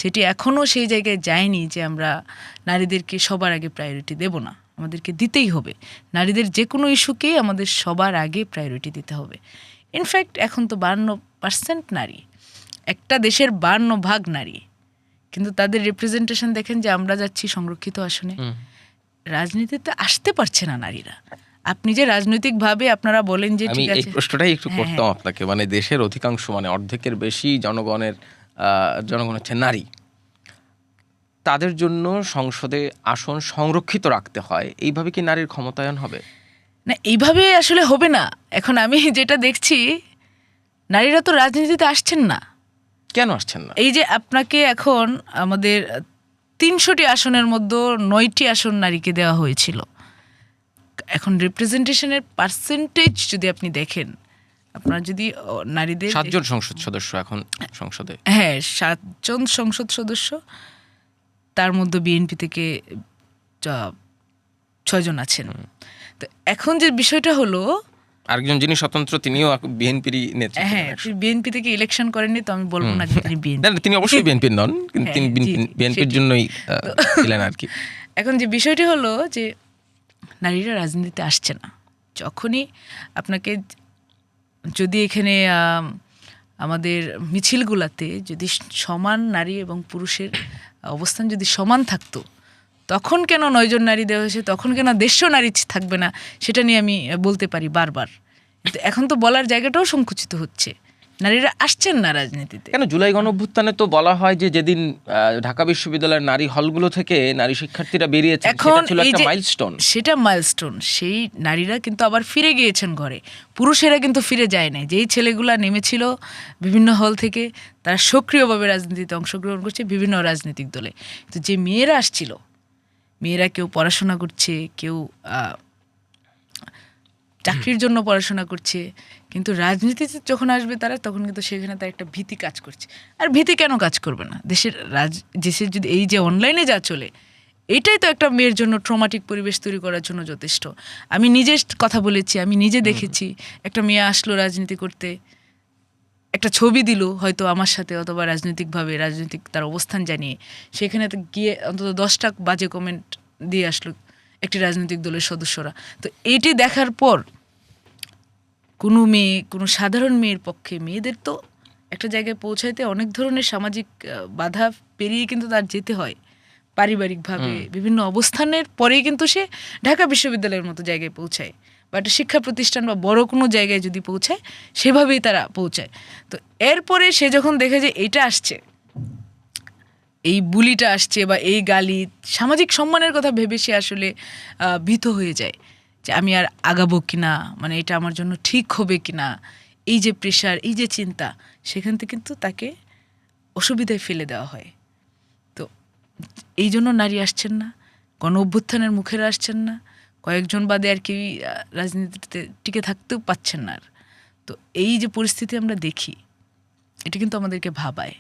সেটি এখনও সেই জায়গায় যায়নি যে আমরা নারীদেরকে সবার আগে প্রায়োরিটি দেব না। আমাদেরকে দিতেই হবে। নারীদের যে কোনো ইস্যুকেই আমাদের সবার আগে প্রায়োরিটি দিতে হবে। ইনফ্যাক্ট এখন তো 52% নারী, একটা দেশের 52% নারী, কিন্তু তাদের রিপ্রেজেন্টেশন দেখেন যে আমরা যাচ্ছি সংরক্ষিত আসনে। রাজনীতিতে আসতে পারছে না নারীরা। আপনি যে রাজনৈতিকভাবে আপনারা বলেন যে আমি ঠিক এই আছে, প্রশ্নটাই একটু করতাম আপনাকে, মানে দেশের অধিকাংশ, মানে অর্ধেকের বেশি জনগণ হচ্ছে নারী, তাদের জন্য সংসদে আসন সংরক্ষিত রাখতে হয়, এইভাবে কি নারীর ক্ষমতায়ন হবে? না, এইভাবে আসলে হবে না। এখন আমি যেটা দেখছি, নারীরা তো রাজনীতিতে আসছেন না। কেন আসছেন না? এই যে আপনাকে এখন আমাদের 300টি আসনের মধ্যে 9টি আসন নারীকে দেওয়া হয়েছিল। এখন রিপ্রেজেন্টেশনের পার্সেন্টেজ যদি আপনি দেখেন, আপনারা যদি নারীদের 7 জন সংসদ সদস্য এখন সংসদে। হ্যাঁ, 7 জন সংসদ সদস্য, তার মধ্যে বিএনপি থেকে 6 জন আছেন। তো এখন যে বিষয়টা হলো, আরেকজন যিনি স্বতন্ত্র, তিনিও বিএনপিরই নেত্রী। হ্যাঁ, বিএনপি থেকে ইলেকশন করেননি, তো আমি বলবো না যে তিনি বিএনপি। না, তিনি অবশ্যই বিএনপির নন, কিন্তু তিনি বিএনপির জন্যই ছিলেন আর কি। এখন যে বিষয়টি হলো যে নারীরা রাজনীতিতে আসছে না। যখনই আপনাকে, যদি এখানে আমাদের মিছিলগুলাতে যদি সমান নারী এবং পুরুষের অবস্থান যদি সমান থাকতো, তখন কেন 9 জন নারী দেওয়া হয়েছে, তখন কেন 150 নারী থাকবে না, সেটা নিয়ে আমি বলতে পারি বারবার। কিন্তু এখন তো বলার জায়গাটাও সংকুচিত হচ্ছে, নারীরা আসছেন না রাজনীতিতে। কেন? জুলাই গণঅভ্যুত্থানে তো বলা হয় যে যেদিন ঢাকা বিশ্ববিদ্যালয়ের নারী হলগুলো থেকে নারী শিক্ষার্থীরা বেরিয়েছে, সেটা ছিল একটা মাইলস্টোন। সেটা মাইলস্টোন। সেই নারীরা কিন্তু আবার ফিরে গিয়েছেন ঘরে, পুরুষেরা কিন্তু ফিরে যায় নাই। যেই ছেলেগুলা নেমেছিল বিভিন্ন হল থেকে, তারা সক্রিয়ভাবে রাজনীতিতে অংশগ্রহণ করছে বিভিন্ন রাজনৈতিক দলে। কিন্তু যে মেয়েরা আসছিল, মেয়েরা কেউ পড়াশোনা করছে, কেউ চাকরির জন্য পড়াশোনা করছে, কিন্তু রাজনীতিতে যখন আসবে তারা, তখন কিন্তু সেখানে তার একটা ভীতি কাজ করছে। আর ভীতি কেন কাজ করবে না? দেশের যদি এই যে অনলাইনে যা চলে, এটাই তো একটা মেয়ের জন্য ট্রমাটিক পরিবেশ তৈরি করার জন্য যথেষ্ট। আমি নিজে কথা বলেছি, আমি নিজে দেখেছি, একটা মেয়ে আসলো রাজনীতি করতে, একটা ছবি দিল হয়তো আমার সাথে, অথবা রাজনৈতিক তার অবস্থান জানিয়ে, সেখানে তো গিয়ে অন্তত 10টা বাজে কমেন্ট দিয়ে আসলো একটি রাজনৈতিক দলের সদস্যরা। তো এইটি দেখার পর কোনো সাধারণ মেয়ের পক্ষে, মেয়েদের তো একটা জায়গায় পৌঁছাইতে অনেক ধরনের সামাজিক বাধা পেরিয়ে কিন্তু তার যেতে হয়, পারিবারিকভাবে বিভিন্ন অবস্থানের পরেই কিন্তু সে ঢাকা বিশ্ববিদ্যালয়ের মতো জায়গায় পৌঁছায়, বা একটা শিক্ষা প্রতিষ্ঠান বা বড় কোনো জায়গায় যদি পৌঁছায়, সেভাবেই তারা পৌঁছায়। তো এরপরে সে যখন দেখে যে এটা আসছে, এই বুলিটা আসছে বা এই গালি, সামাজিক সম্মানের কথা ভেবে সে আসলে ভীত হয়ে যায় যে আমি আর আগাবো কিনা, মানে এটা আমার জন্য ঠিক হবে কিনা। এই যে প্রেশার, এই যে চিন্তা, সেখান থেকে কিন্তু তাকে অসুবিধায় ফেলে দেওয়া হয়। তো এই জন্য নারী আসছেন না, গণ অভ্যুত্থানের মুখেরা আসছেন না, কয়েকজন বাদে আর কি রাজনীতিতে টিকে থাকতেও পাচ্ছেন না। তো এই যে পরিস্থিতি আমরা দেখি, এটা কিন্তু আমাদেরকে ভাবায়।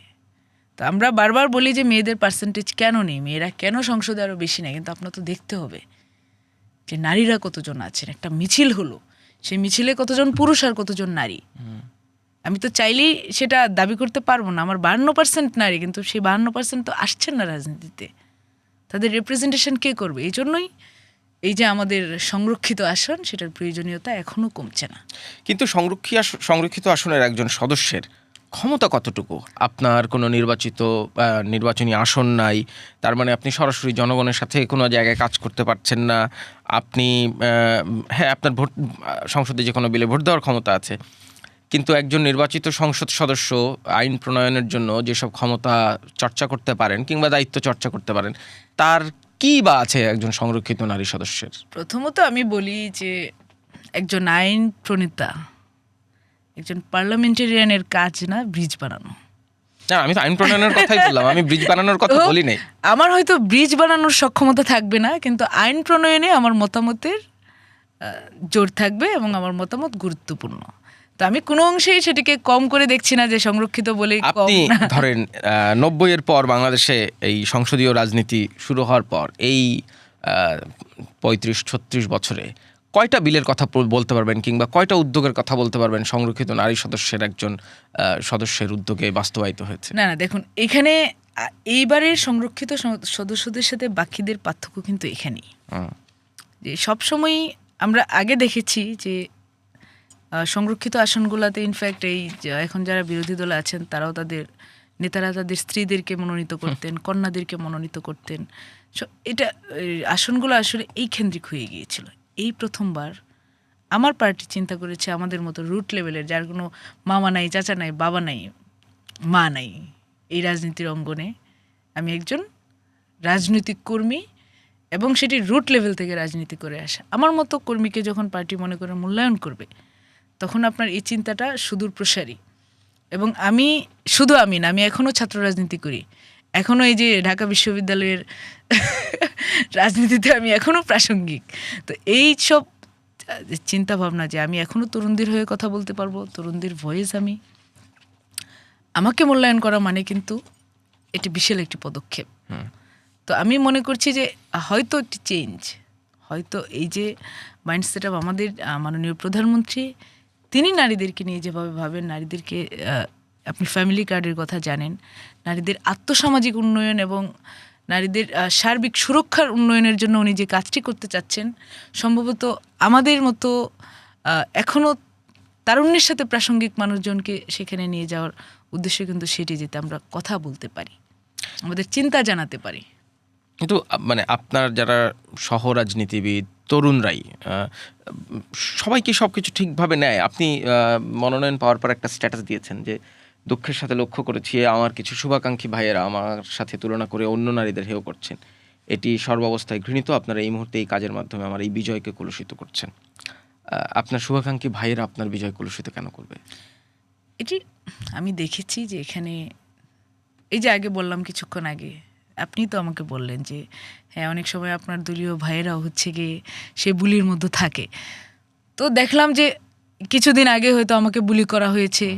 তো আমরা বারবার বলি যে মেয়েদের পার্সেন্টেজ কেন নেই, মেয়েরা কেন সংসদে আরও বেশি নেয়, কিন্তু আপনার তো দেখতে হবে যে নারীরা কতজন আছেন। একটা মিছিল হলো, সেই মিছিলে কতজন পুরুষ আর কতজন নারী। আমি তো চাইলেই সেটা দাবি করতে পারবো না আমার 52% নারী, কিন্তু সেই 52% তো আসছেন না রাজনীতিতে। তাদের রিপ্রেজেন্টেশন কে করবে? এই জন্যই এই যে আমাদের সংরক্ষিত আসন, সেটার প্রয়োজনীয়তা এখনো কমছে না। কিন্তু সংরক্ষিত আসনের একজন সদস্যের ক্ষমতা কতটুকু? আপনার কোনো নির্বাচনী আসন নাই, তার মানে আপনি সরাসরি জনগণের সাথে কোনো জায়গায় কাজ করতে পারছেন না। আপনি হ্যাঁ, আপনার সংসদে যে কোনো বিলে ভোট দেওয়ার ক্ষমতা আছে, কিন্তু একজন নির্বাচিত সংসদ সদস্য আইন প্রণয়নের জন্য যেসব ক্ষমতা চর্চা করতে পারেন কিংবা দায়িত্ব চর্চা করতে পারেন, তার কি বা আছে একজন সংরক্ষিত নারী সদস্যের? প্রথমত আমি বলি যে একজন আইন প্রণেতা, একজন পার্লামেন্টেরিয়ানের কাজ না ব্রিজ বানানো। না, আমি তো আইন প্রণয়নের কথাই বললাম, আমি ব্রিজ বানানোর কথা বলি নাই। আমার হয়তো ব্রিজ বানানোর সক্ষমতা থাকবে না, কিন্তু আইন প্রণয়নে আমার মতামতের জোর থাকবে এবং আমার মতামত গুরুত্বপূর্ণ। তো আমি কোনো অংশেই সেটিকে কম করে দেখছি না যে সংরক্ষিত বলেই কম আপনি না। ধরেন 90-এর পর বাংলাদেশে এই সংসদীয় রাজনীতি শুরু হওয়ার পর এই 35-36 বছরে কয়টা বিলের কথা বলতে পারবেন কিংবা কয়টা উদ্যোগের কথা বলতে পারবেন সংরক্ষিত নারী সদস্যের একজন সদস্যের উদ্যোগে বাস্তবায়িত হয়েছে? না দেখুন, এখানে এইবারের সংরক্ষিত সদস্যদের সাথে বাকিদের পার্থক্য কিন্তু এখানেই, যে সবসময়ই আমরা আগে দেখেছি যে সংরক্ষিত আসনগুলোতে ইনফ্যাক্ট এই এখন যারা বিরোধী দলে আছেন তারাও তাদের নেতারা তাদের স্ত্রীদেরকে মনোনীত করতেন, কন্যাদেরকে মনোনীত করতেন। এটা আসনগুলো আসলে এই কেন্দ্রিক হয়ে গিয়েছিল। এই প্রথমবার আমার পার্টি চিন্তা করেছে আমাদের মতো রুট লেভেলের, যার কোনো মামা নাই, চাচা নাই, বাবা নাই, মা নাই এই রাজনীতির অঙ্গনে, আমি একজন রাজনৈতিক কর্মী এবং সেটি রুট লেভেল থেকে রাজনীতি করে আসা আমার মতো কর্মীকে যখন পার্টি মনে করে মূল্যায়ন করবে, তখন আপনার এই চিন্তাটা সুদূর প্রসারী। এবং আমি না, আমি এখনও ছাত্র রাজনীতি করি, এখনও এই যে ঢাকা বিশ্ববিদ্যালয়ের রাজনীতিতে আমি এখনও প্রাসঙ্গিক। তো এই সব চিন্তা ভাবনা যে আমি এখনও তরুণদের হয়ে কথা বলতে পারবো, তরুণদের ভয়েস আমাকে মূল্যায়ন করা মানে কিন্তু এটি বিশাল একটি পদক্ষেপ। তো আমি মনে করছি যে হয়তো একটি চেঞ্জ, হয়তো এই যে মাইন্ডসেট আপ আমাদের মাননীয় প্রধানমন্ত্রী, তিনি নারীদেরকে নিয়ে যেভাবে ভাবেন, নারীদেরকে আপনি ফ্যামিলি কার্ডের কথা জানেন, নারীদের আত্মসামাজিক উন্নয়ন এবং নারীদের সার্বিক সুরক্ষার উন্নয়নের জন্য উনি যে কাজটি করতে চাচ্ছেন, সম্ভবত আমাদের মতো এখনও তারুণ্যের সাথে প্রাসঙ্গিক মানুষজনকে সেখানে নিয়ে যাওয়ার উদ্দেশ্য কিন্তু সেটি, যেতে আমরা কথা বলতে পারি, আমাদের চিন্তা জানাতে পারি। কিন্তু মানে আপনার যারা সহ রাজনীতিবিদ তরুণরাই সবাই কি সব কিছু ঠিকভাবে নেয়? আপনি মনোনয়ন পাওয়ার পর একটা স্ট্যাটাস দিয়েছেন যে দুঃখের সাথে লক্ষ্য করেছি আমার কিছু শুভাকাঙ্ক্ষী ভাইয়েরা আমার সাথে তুলনা করে অন্য নারীদের হেয় করছেন, এটি সর্বাবস্থায় ঘৃণিত, আপনারা এই মুহূর্তে এই কাজের মাধ্যমে আমার এই বিজয়কে কলুষিত করছেন। আপনার শুভাকাঙ্ক্ষী ভাইয়েরা আপনার বিজয় কলুষিত কেন করবে? এটি আমি দেখেছি যে এখানে এই যে আগে বললাম কিছুক্ষণ আগে, আপনি তো আমাকে বললেন যে হ্যাঁ অনেক সময় আপনার দলীয় ভাইয়েরাও হচ্ছে গিয়ে সে বুলির মধ্যে থাকে। তো দেখলাম যে কিছুদিন আগে হয়তো আমাকে বুলি করা হয়েছে,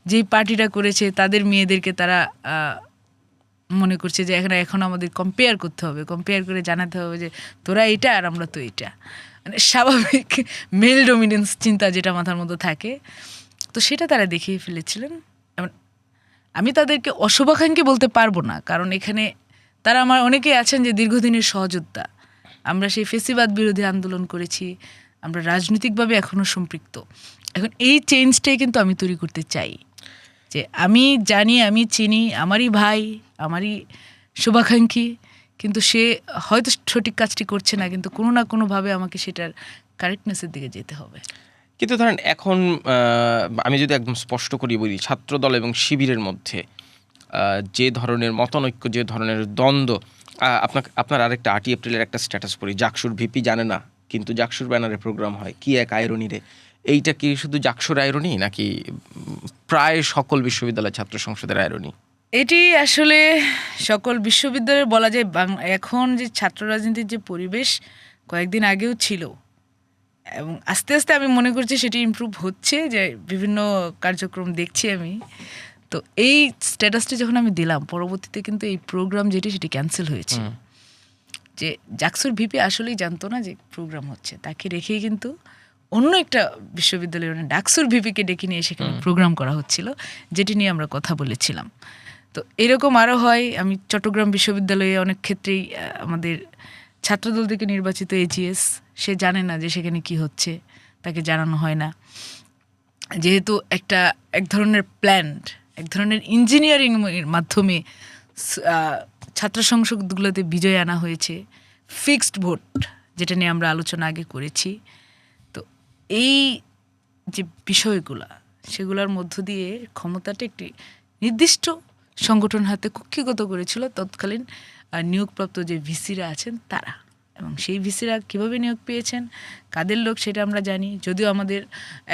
যেই পার্টিটা করেছে তাদের মেয়েদেরকে তারা মনে করছে যে এখন আমাদের কম্পেয়ার করতে হবে, কম্পেয়ার করে জানাতে হবে যে তোরা এটা আর আমরা তো এটা, মানে স্বাভাবিক মেল ডমিনেন্স চিন্তা যেটা মাথার মধ্যে থাকে, তো সেটা তারা দেখিয়ে ফেলেছিলেন। আমি তাদেরকে অশুভাকাঙ্ক্ষী বলতে পারবো না, কারণ এখানে তারা আমার অনেকেই আছেন যে দীর্ঘদিনের সহযোদ্ধা, আমরা সেই ফেসিবাদ বিরোধী আন্দোলন করেছি, আমরা রাজনৈতিকভাবে এখনও সম্পৃক্ত। এখন এই চেঞ্জটাই কিন্তু আমি তৈরি করতে চাই, যে আমি জানি, আমি চিনি, আমারই ভাই, আমারই শুভাকাঙ্ক্ষী, কিন্তু সে হয়তো সঠিক কাজটি করছে না, কিন্তু কোনো না কোনোভাবে আমাকে সেটার কারেক্টনেসের দিকে যেতে হবে। কিন্তু ধরেন এখন আমি যদি একদম স্পষ্ট করে বলি, ছাত্রদল এবং শিবিরের মধ্যে যে ধরনের মতানৈক্য, যে ধরনের দ্বন্দ্ব, আপনার আরেকটা 8 এপ্রিলের একটা স্ট্যাটাস পড়ি, জাকসুর ভিপি জানে না কিন্তু জাকসুর ব্যানারে প্রোগ্রাম হয়, কি এক আইরনি রে। এইটা কি শুধু জাকসুর আইরনি নাকি প্রায় সকল বিশ্ববিদ্যালয় ছাত্র সংসদের আইরনি? এটি আসলে সকল বিশ্ববিদ্যালয়ে বলা যায়। এখন যে ছাত্র রাজনীতির যে পরিবেশ কয়েকদিন আগেও ছিল এবং আস্তে আস্তে আমি মনে করছি সেটি ইমপ্রুভ হচ্ছে, যে বিভিন্ন কার্যক্রম দেখছি আমি। তো এই স্ট্যাটাসটি যখন আমি দিলাম, পরবর্তীতে কিন্তু এই প্রোগ্রাম যেটি সেটি ক্যান্সেল হয়েছে। যে জাকসুর ভিপি আসলেই জানতো না যে প্রোগ্রাম হচ্ছে, তাকে রেখেই কিন্তু অন্য একটা বিশ্ববিদ্যালয়ের মানে ডাকসুর ভিপিকে ডেকে নিয়ে সেখানে প্রোগ্রাম করা হচ্ছিল, যেটি নিয়ে আমরা কথা বলেছিলাম। তো এরকম আরও হয়। আমি চট্টগ্রাম বিশ্ববিদ্যালয়ে অনেক ক্ষেত্রেই আমাদের ছাত্রদল থেকে নির্বাচিত এজিএস, সে জানে না যে সেখানে কি হচ্ছে, তাকে জানানো হয় না। যেহেতু এক ধরনের প্ল্যান্ড, এক ধরনের ইঞ্জিনিয়ারিং এর মাধ্যমে ছাত্র সংসদগুলোতে বিজয় আনা হয়েছে, ফিক্সড ভোট, যেটা নিয়ে আমরা আলোচনা আগে করেছি। তো এই যে বিষয়গুলা, সেগুলোর মধ্য দিয়ে ক্ষমতাটা একটি নির্দিষ্ট সংগঠন হাতে কুক্ষিগত করেছিল তৎকালীন নিয়োগপ্রাপ্ত যে ভিসিরা আছেন তারা। এবং সেই ভিসিরা কীভাবে নিয়োগ পেয়েছেন, কাদের লোক, সেটা আমরা জানি। যদিও আমাদের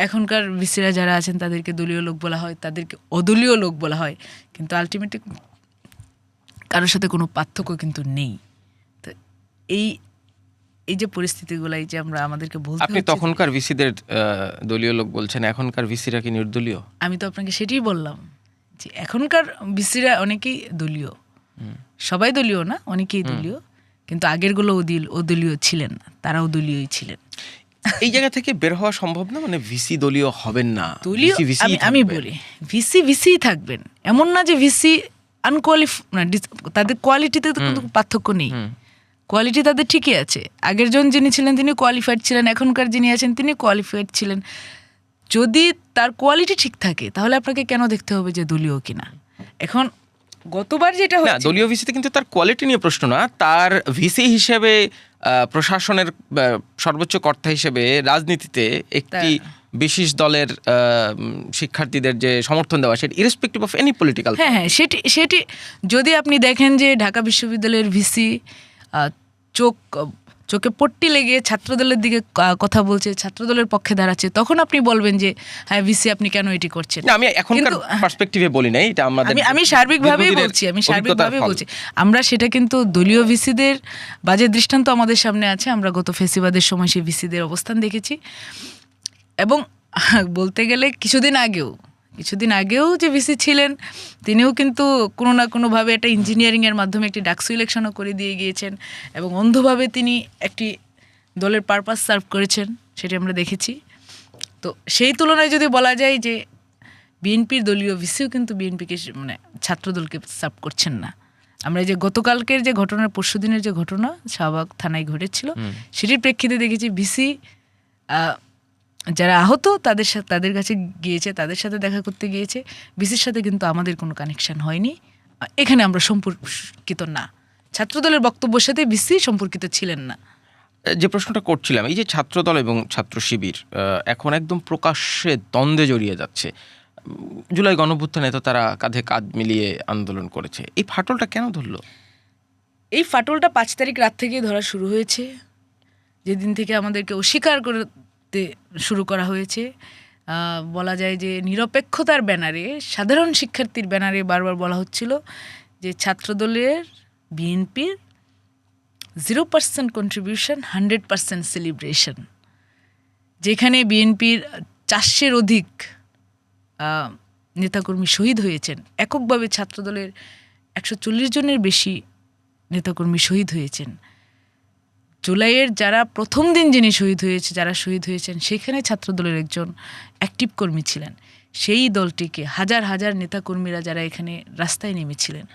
এখনকার ভিসিরা যারা আছেন তাদেরকে দলীয় লোক বলা হয়, তাদেরকে অদলীয় লোক বলা হয়, কিন্তু আলটিমেটলি কারোর সাথে কোনো পার্থক্য কিন্তু নেই। তো এই যে পরিস্থিতিগুলো, এই যে আমরা আমাদেরকে বলতে, আপনি তখনকার ভিসিদের দলীয় লোক বলছেন, এখনকার ভিসিরা কি নির্দলীয়? আমি তো আপনাকে সেটাই বললাম যে এখনকার ভিসিরা অনেকেই দলীয়, সবাই দলীয় না, অনেকেই দলীয়, কিন্তু আগেরগুলো অদলীয় ছিলেন না, তারাও দলীয়ই ছিলেন। এই জায়গা থেকে বের হওয়া সম্ভব না? মানে ভিসি দলীয় হবেন না, দলীয়, আমি বলি ভিসি থাকবেন, এমন না যে ভিসি তাদের কোয়ালিটিতে তো কোনো পার্থক্য নেই। কোয়ালিটি তাদের ঠিকই আছে। আগের জন যিনি ছিলেন তিনি কোয়ালিফাইড ছিলেন, এখনকার যিনি আছেন তিনি কোয়ালিফাইড ছিলেন। যদি তার কোয়ালিটি ঠিক থাকে তাহলে আপনাকে কেন দেখতে হবে যে দলীয় কিনা। এখন গতবার যেটা হয়েছে, দলীয় ভিসিতে কিন্তু তার কোয়ালিটি নিয়ে প্রশ্ন না, তার ভিসি হিসেবে প্রশাসনের সর্বোচ্চ কর্তা হিসেবে রাজনীতিতে একটি বিশেষ দলের শিক্ষার্থীদের যে সমর্থন দেওয়া, সেটা ইরেসপেক্টিভ অফ এনি পলিটিক্যাল। হ্যাঁ, সেটি যদি আপনি দেখেন যে ঢাকা বিশ্ববিদ্যালয়ের ভিসি চোখে পট্টি লেগে ছাত্রদলের দিকে কথা বলছে, ছাত্রদলের পক্ষে দাঁড়াচ্ছে, তখন আপনি বলবেন যে হ্যাঁ ভিসি আপনি কেন এটি করছেন। আমি এখনকার পার্সপেক্টিভে বলি নাই, এটা আমি সার্বিকভাবেই বলছি, আমরা সেটা কিন্তু দলীয় ভিসিদের বাজে দৃষ্টান্ত আমাদের সামনে আছে। আমরা গত ফেসিবাদের সময় সেই ভিসিদের অবস্থান দেখেছি। এবং বলতে গেলে কিছুদিন আগেও যে ভিসি ছিলেন তিনিও কিন্তু কোনো না কোনোভাবে একটা ইঞ্জিনিয়ারিংয়ের মাধ্যমে একটি ডাকসু ইলেকশনও করে দিয়ে গিয়েছেন এবং অন্ধভাবে তিনি একটি দলের পারপাস সার্ভ করেছেন, সেটি আমরা দেখেছি। তো সেই তুলনায় যদি বলা যায় যে বিএনপির দলীয় ভিসিও কিন্তু বিএনপিকে মানে ছাত্রদলকে সার্ভ করছেন না। আমরা যে গতকালকের যে ঘটনা, পরশুদিনের যে ঘটনা শাহবাগ থানায় ঘটেছিল, সেটির প্রেক্ষিতে দেখেছি ভিসি যারা আহত তাদের কাছে গিয়েছে, তাদের সাথে দেখা করতে গিয়েছে। ভিসির সাথে কিন্তু আমাদের কোনো কানেকশন হয়নি, এখানে আমরা সম্পর্কিত না। ছাত্রদলের বক্তব্যের সাথে ভিসি সম্পর্কিত ছিলেন না। যে প্রশ্নটা করছিলাম, এই যে ছাত্রদল এবং ছাত্র শিবির এখন একদম প্রকাশ্যে দ্বন্দ্বে জড়িয়ে যাচ্ছে, জুলাই গণঅভ্যুত্থানে তো তারা কাঁধে কাঁধ মিলিয়ে আন্দোলন করেছে, এই ফাটলটা কেন ধরলো? এই ফাটলটা 5 তারিখ রাত থেকেই ধরা শুরু হয়েছে, যেদিন থেকে আমাদেরকে অস্বীকার করতে শুরু করা হয়েছে। বলা যায় যে নিরপেক্ষতার ব্যানারে, সাধারণ শিক্ষার্থীর ব্যানারে বারবার বলা হচ্ছিল যে ছাত্রদলের বিএনপির 0% কন্ট্রিবিউশন, 100% সেলিব্রেশন। যেখানে বিএনপির 400-এর অধিক নেতাকর্মী শহীদ হয়েছেন, এককভাবে ছাত্রদলের 140 জনের বেশি নেতাকর্মী শহীদ হয়েছেন। জুলাইয়ের যারা প্রথম দিন যারা শহীদ হয়েছেন, সেখানে ছাত্রদলের একজন অ্যাক্টিভ কর্মী ছিলেন। সেই দলটিকে হাজার হাজার নেতাকর্মীরা যারা এখানে রাস্তায় নেমেছিলেন,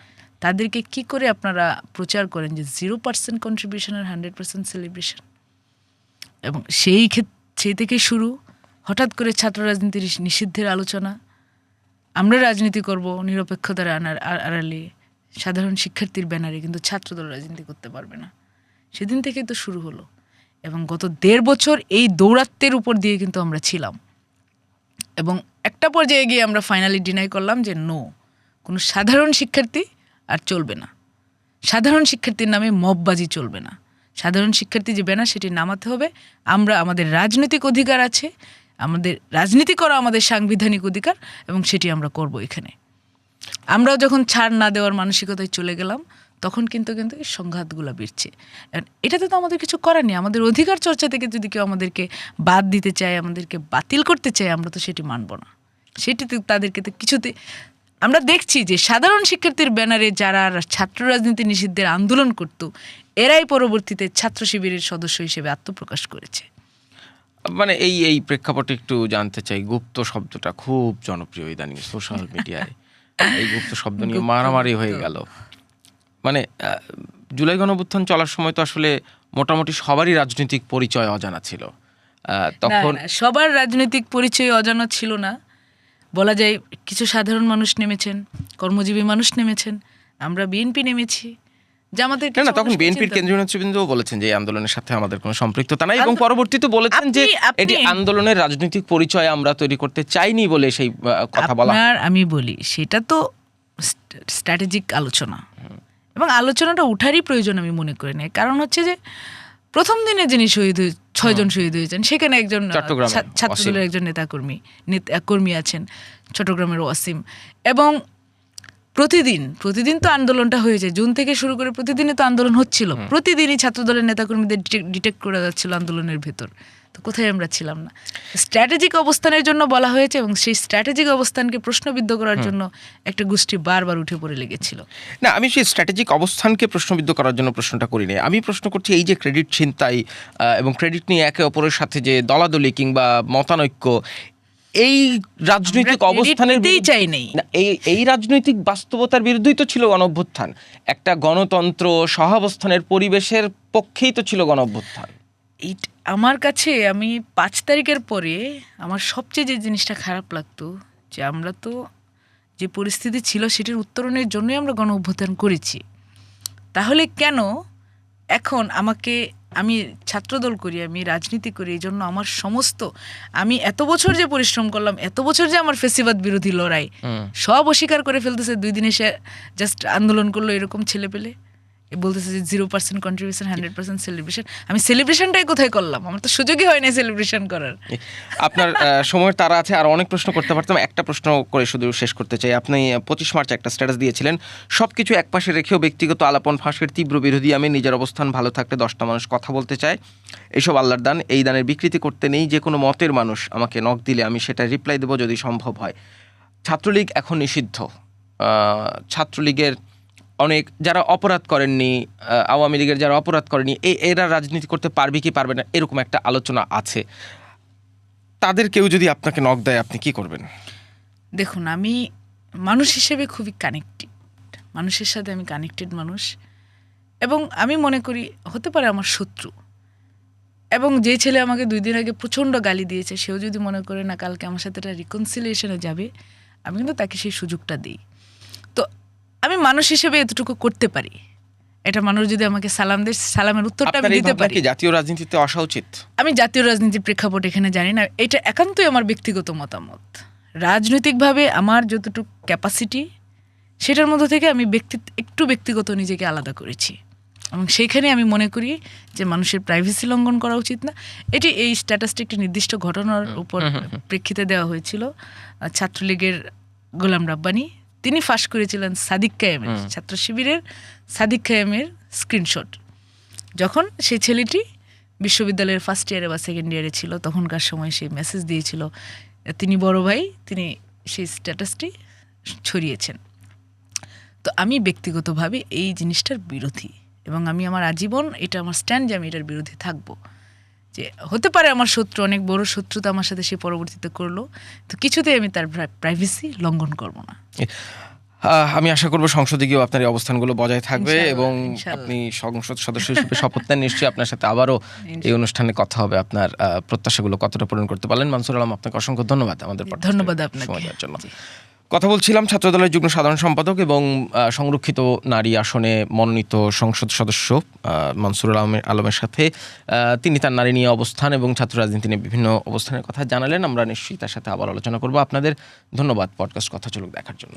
তাদেরকে কি করে আপনারা প্রচার করেন যে 0% কন্ট্রিবিউশন আর 100% সেলিব্রেশন। এবং সেই থেকে শুরু, হঠাৎ করে ছাত্র রাজনীতির নিষিদ্ধের আলোচনা। আমরা রাজনীতি করব নিরপেক্ষতার আড়ালে, সাধারণ শিক্ষার্থীর ব্যানারে, কিন্তু ছাত্রদল রাজনীতি করতে পারবে না। সেদিন থেকে তো শুরু হলো এবং গত 1.5 বছর এই দৌরাত্ম্যের উপর দিয়ে কিন্তু আমরা ছিলাম। এবং একটা পর্যায়ে গিয়ে আমরা ফাইনালি ডিনাই করলাম যে কোনো সাধারণ শিক্ষার্থী আর চলবে না, সাধারণ শিক্ষার্থীর নামে মববাজি চলবে না। সাধারণ শিক্ষার্থী যে ব্যানার সেটি নামাতে হবে। আমাদের রাজনৈতিক অধিকার আছে, আমাদের রাজনীতি করা আমাদের সাংবিধানিক অধিকার, এবং সেটি আমরা করব এখানে। আমরাও যখন ছাড় না দেওয়ার মানসিকতায় চলে গেলাম, তখন কিন্তু এই সংঘাতগুলো বেড়েছে। এটাতে তো আমাদের কিছু করার নেই। আমাদের অধিকার চর্চা থেকে যদি কেউ আমাদেরকে বাদ দিতে চায়, আমাদেরকে বাতিল করতে চায়, আমরা তো সেটি মানব না। সেটিতে তাদেরকে তো কিছুতে আমরা দেখছি যে সাধারণ শিক্ষার্থীর ব্যানারে যারা ছাত্র রাজনীতি নিষিদ্ধের আন্দোলন করত, এরাই পরবর্তীতে ছাত্র শিবিরের সদস্য হিসেবে আত্মপ্রকাশ করেছে। মানে এই প্রেক্ষাপটে একটু জানতে চাই, গুপ্ত শব্দটা খুব জনপ্রিয় ইদানিং সোশ্যাল মিডিয়ায়। এই গুপ্ত শব্দ নিয়ে মারামারি হয়ে গেল। মানে জুলাই গণঅভ্যুত্থান চলার সময় তো আসলে মোটামুটি সবারই রাজনৈতিক পরিচয় অজানা ছিল। তখন সবার রাজনৈতিক পরিচয় অজানা ছিল না, বলা যায় কিছু সাধারণ মানুষ নেমেছেন, কর্মজীবী মানুষ নেমেছেন, আমরা বিএনপি নেমেছি, জামাতের না তখন বিএনপির কেন্দ্রীয় নেতৃবৃন্দও বলেছেন যে এই আন্দোলনের সাথে আমাদের কোনো সম্পৃক্ততা নাই, এবং পরবর্তীতে বলেছেন যে এটি আন্দোলনের রাজনৈতিক পরিচয় আমরা তৈরি করতে চাইনি বলে সেই কথা বলা। আমি বলি সেটা তো স্ট্র্যাটেজিক আলোচনা, এবং আলোচনাটা উঠারই প্রয়োজন আমি মনে করি না। কারণ হচ্ছে যে প্রথম দিনে যিনি শহীদ 6 জন শহীদ হয়েছেন, সেখানে একজন ছাত্রদলের একজন কর্মী আছেন, চট্টগ্রামের ওয়াসিম। এবং প্রতিদিন তো আন্দোলনটা হয়ে যায়, জুন থেকে শুরু করে প্রতিদিনই তো আন্দোলন হচ্ছিল, প্রতিদিনই ছাত্রদলের নেতাকর্মীদের ডিটেক্ট করা যাচ্ছিল আন্দোলনের ভেতর। তো কোথায় আমরা ছিলাম না? স্ট্র্যাটেজিক অবস্থানের জন্য বলা হয়েছে, এবং সেই স্ট্র্যাটেজিক অবস্থানকে প্রশ্নবিদ্ধ করার জন্য একটা গোষ্ঠী বারবার উঠে পড়ে লেগেছিল। না, আমি সেই স্ট্র্যাটেজিক অবস্থানকে প্রশ্নবিদ্ধ করার জন্য প্রশ্নটা করিনি। আমি প্রশ্ন করছি এই যে ক্রেডিট ছিনতাই এবং ক্রেডিট নিয়ে একে অপরের সাথে যে দলাদলি কিংবা মতানৈক্য, এই রাজনৈতিক অবস্থানের চাই নেই, এই রাজনৈতিক বাস্তবতার বিরুদ্ধেই তো ছিল গণঅভ্যুত্থান। একটা গণতন্ত্র সহাবস্থানের পরিবেশের পক্ষেই তো ছিল গণঅভ্যুত্থান। আমার কাছে আমি 5 তারিখের পরে আমার সবচেয়ে যে জিনিসটা খারাপ লাগতো, যে আমরা তো যে পরিস্থিতি ছিল সেটির উত্তরণের জন্যই আমরা গণ অভ্যুত্থান করেছি। তাহলে কেন এখন আমি ছাত্রদল করি, আমি রাজনীতি করি, এই জন্য আমার সমস্ত আমি এত বছর যে পরিশ্রম করলাম, এত বছর যে আমার ফেসিবাদ বিরোধী লড়াই, সব অস্বীকার করে ফেলতেছে 2 দিনে সে জাস্ট আন্দোলন করলো এরকম ছেলে পেলে, বলতেছে যে 0% কন্ট্রিবিউশন 100% সেলিব্রেশন। আমি সেলিব্রেশনটাই কোথায় করলাম? আমার তো সুযোগই হয় না সেলিব্রেশন করার। আপনার সময়ের তারা আছে, আর অনেক প্রশ্ন করতে পারতাম, একটা প্রশ্ন করে শুধু শেষ করতে চাই। আপনি 25 মার্চ একটা স্ট্যাটাস দিয়েছিলেন, সবকিছু একপাশে রেখেও ব্যক্তিগত আলাপন ফাঁসের তীব্র বিরোধী আমি, নিজের অবস্থান ভালো থাকতে 10টা মানুষ কথা বলতে চায়, এইসব আল্লাহর দান, এই দানের বিকৃতি করতে নেই, যে কোনো মতের মানুষ আমাকে নক দিলে আমি সেটা রিপ্লাই দেবো যদি সম্ভব হয়। ছাত্রলীগ এখন নিষিদ্ধ, ছাত্রলীগের অনেক যারা অপরাধ করেননি, আওয়ামী লীগের যারা অপরাধ করেনি, এরা রাজনীতি করতে পারবে কি পারবে না এরকম একটা আলোচনা আছে। তাদের কেউ যদি আপনাকে নক দেয় আপনি কি করবেন? দেখুন, আমি মানুষ হিসেবে খুবই কানেক্টেড, মানুষের সাথে আমি কানেক্টেড মানুষ, এবং আমি মনে করি হতে পারে আমার শত্রু, এবং যে ছেলে আমাকে 2 দিন আগে প্রচণ্ড গালি দিয়েছে, সেও যদি মনে করে না কালকে আমার সাথে একটা রিকনসিলিয়েশনে যাবে, আমি কিন্তু তাকে সেই সুযোগটা দিই। তো আমি মানুষ হিসেবে এতটুকু করতে পারি, এটা মানুষ যদি আমাকে সালাম দেয়, সালামের উত্তরটা আমি দিতে পারি। জাতীয় রাজনীতিতে আসা উচিত? আমি জাতীয় রাজনীতির প্রেক্ষাপট এখানে জানি না, এটা একান্তই আমার ব্যক্তিগত মতামত। রাজনৈতিকভাবে আমার যতটুকু ক্যাপাসিটি, সেটার মধ্যে থেকে আমি একটু ব্যক্তিগত নিজেকে আলাদা করেছি, এবং সেইখানে আমি মনে করি যে মানুষের প্রাইভেসি লঙ্ঘন করা উচিত না। এই স্ট্যাটাসটি একটি নির্দিষ্ট ঘটনার উপর প্রেক্ষিতে দেওয়া হয়েছিল। ছাত্রলীগের গোলাম রাব্বানি তিনি ফাঁস করেছিলেন সাদিক কায়েমের, ছাত্র শিবিরের সাদিক কায়েমের স্ক্রিনশট। যখন সেই ছেলেটি বিশ্ববিদ্যালয়ের ফার্স্ট ইয়ারে বা সেকেন্ড ইয়ারে ছিল, তখনকার সময় সেই মেসেজ দিয়েছিল, তিনি বড় ভাই, তিনি সেই স্ট্যাটাসটি ছড়িয়েছেন। তো আমি ব্যক্তিগতভাবে এই জিনিসটার বিরোধী, এবং আমি আমার আজীবন এটা আমার স্ট্যান্ড যে আমি এটার বিরোধী থাকবো। যে হতে পারে আমার শত্রু, অনেক বড় শত্রুতা আমার সাথে সে পরবর্তীতে করলো, তো কিছুতেই আমি তার প্রাইভেসি লঙ্ঘন করব না। আমি আশা করব সংসদে গিয়েও আপনার এই অবস্থানগুলো বজায় থাকবে, এবং আপনি সংসদ সদস্য হিসেবে শপথ নেন, নিশ্চয়ই আপনার সাথে আবারও এই অনুষ্ঠানে কথা হবে। আপনার প্রত্যাশাগুলো কতটা পূরণ করতে পারলেন। মানসুর আলম, আপনাকে অসংখ্য ধন্যবাদ আমাদের ধন্যবাদ আপনাকে সময় দেওয়ার জন্য। কথা বলছিলাম ছাত্রদলের যুগ্ম সাধারণ সম্পাদক এবং সংরক্ষিত নারী আসনে মনোনীত সংসদ সদস্য মানসুর আলমের সাথে। তিনি তার নারী নিয়ে অবস্থান এবং ছাত্র রাজনীতি নিয়ে বিভিন্ন অবস্থানের কথা জানালেন। আমরা নিশ্চয়ই তার সাথে আবার আলোচনা করব। আপনাদের ধন্যবাদ পডকাস্ট কথা চলুক দেখার জন্য।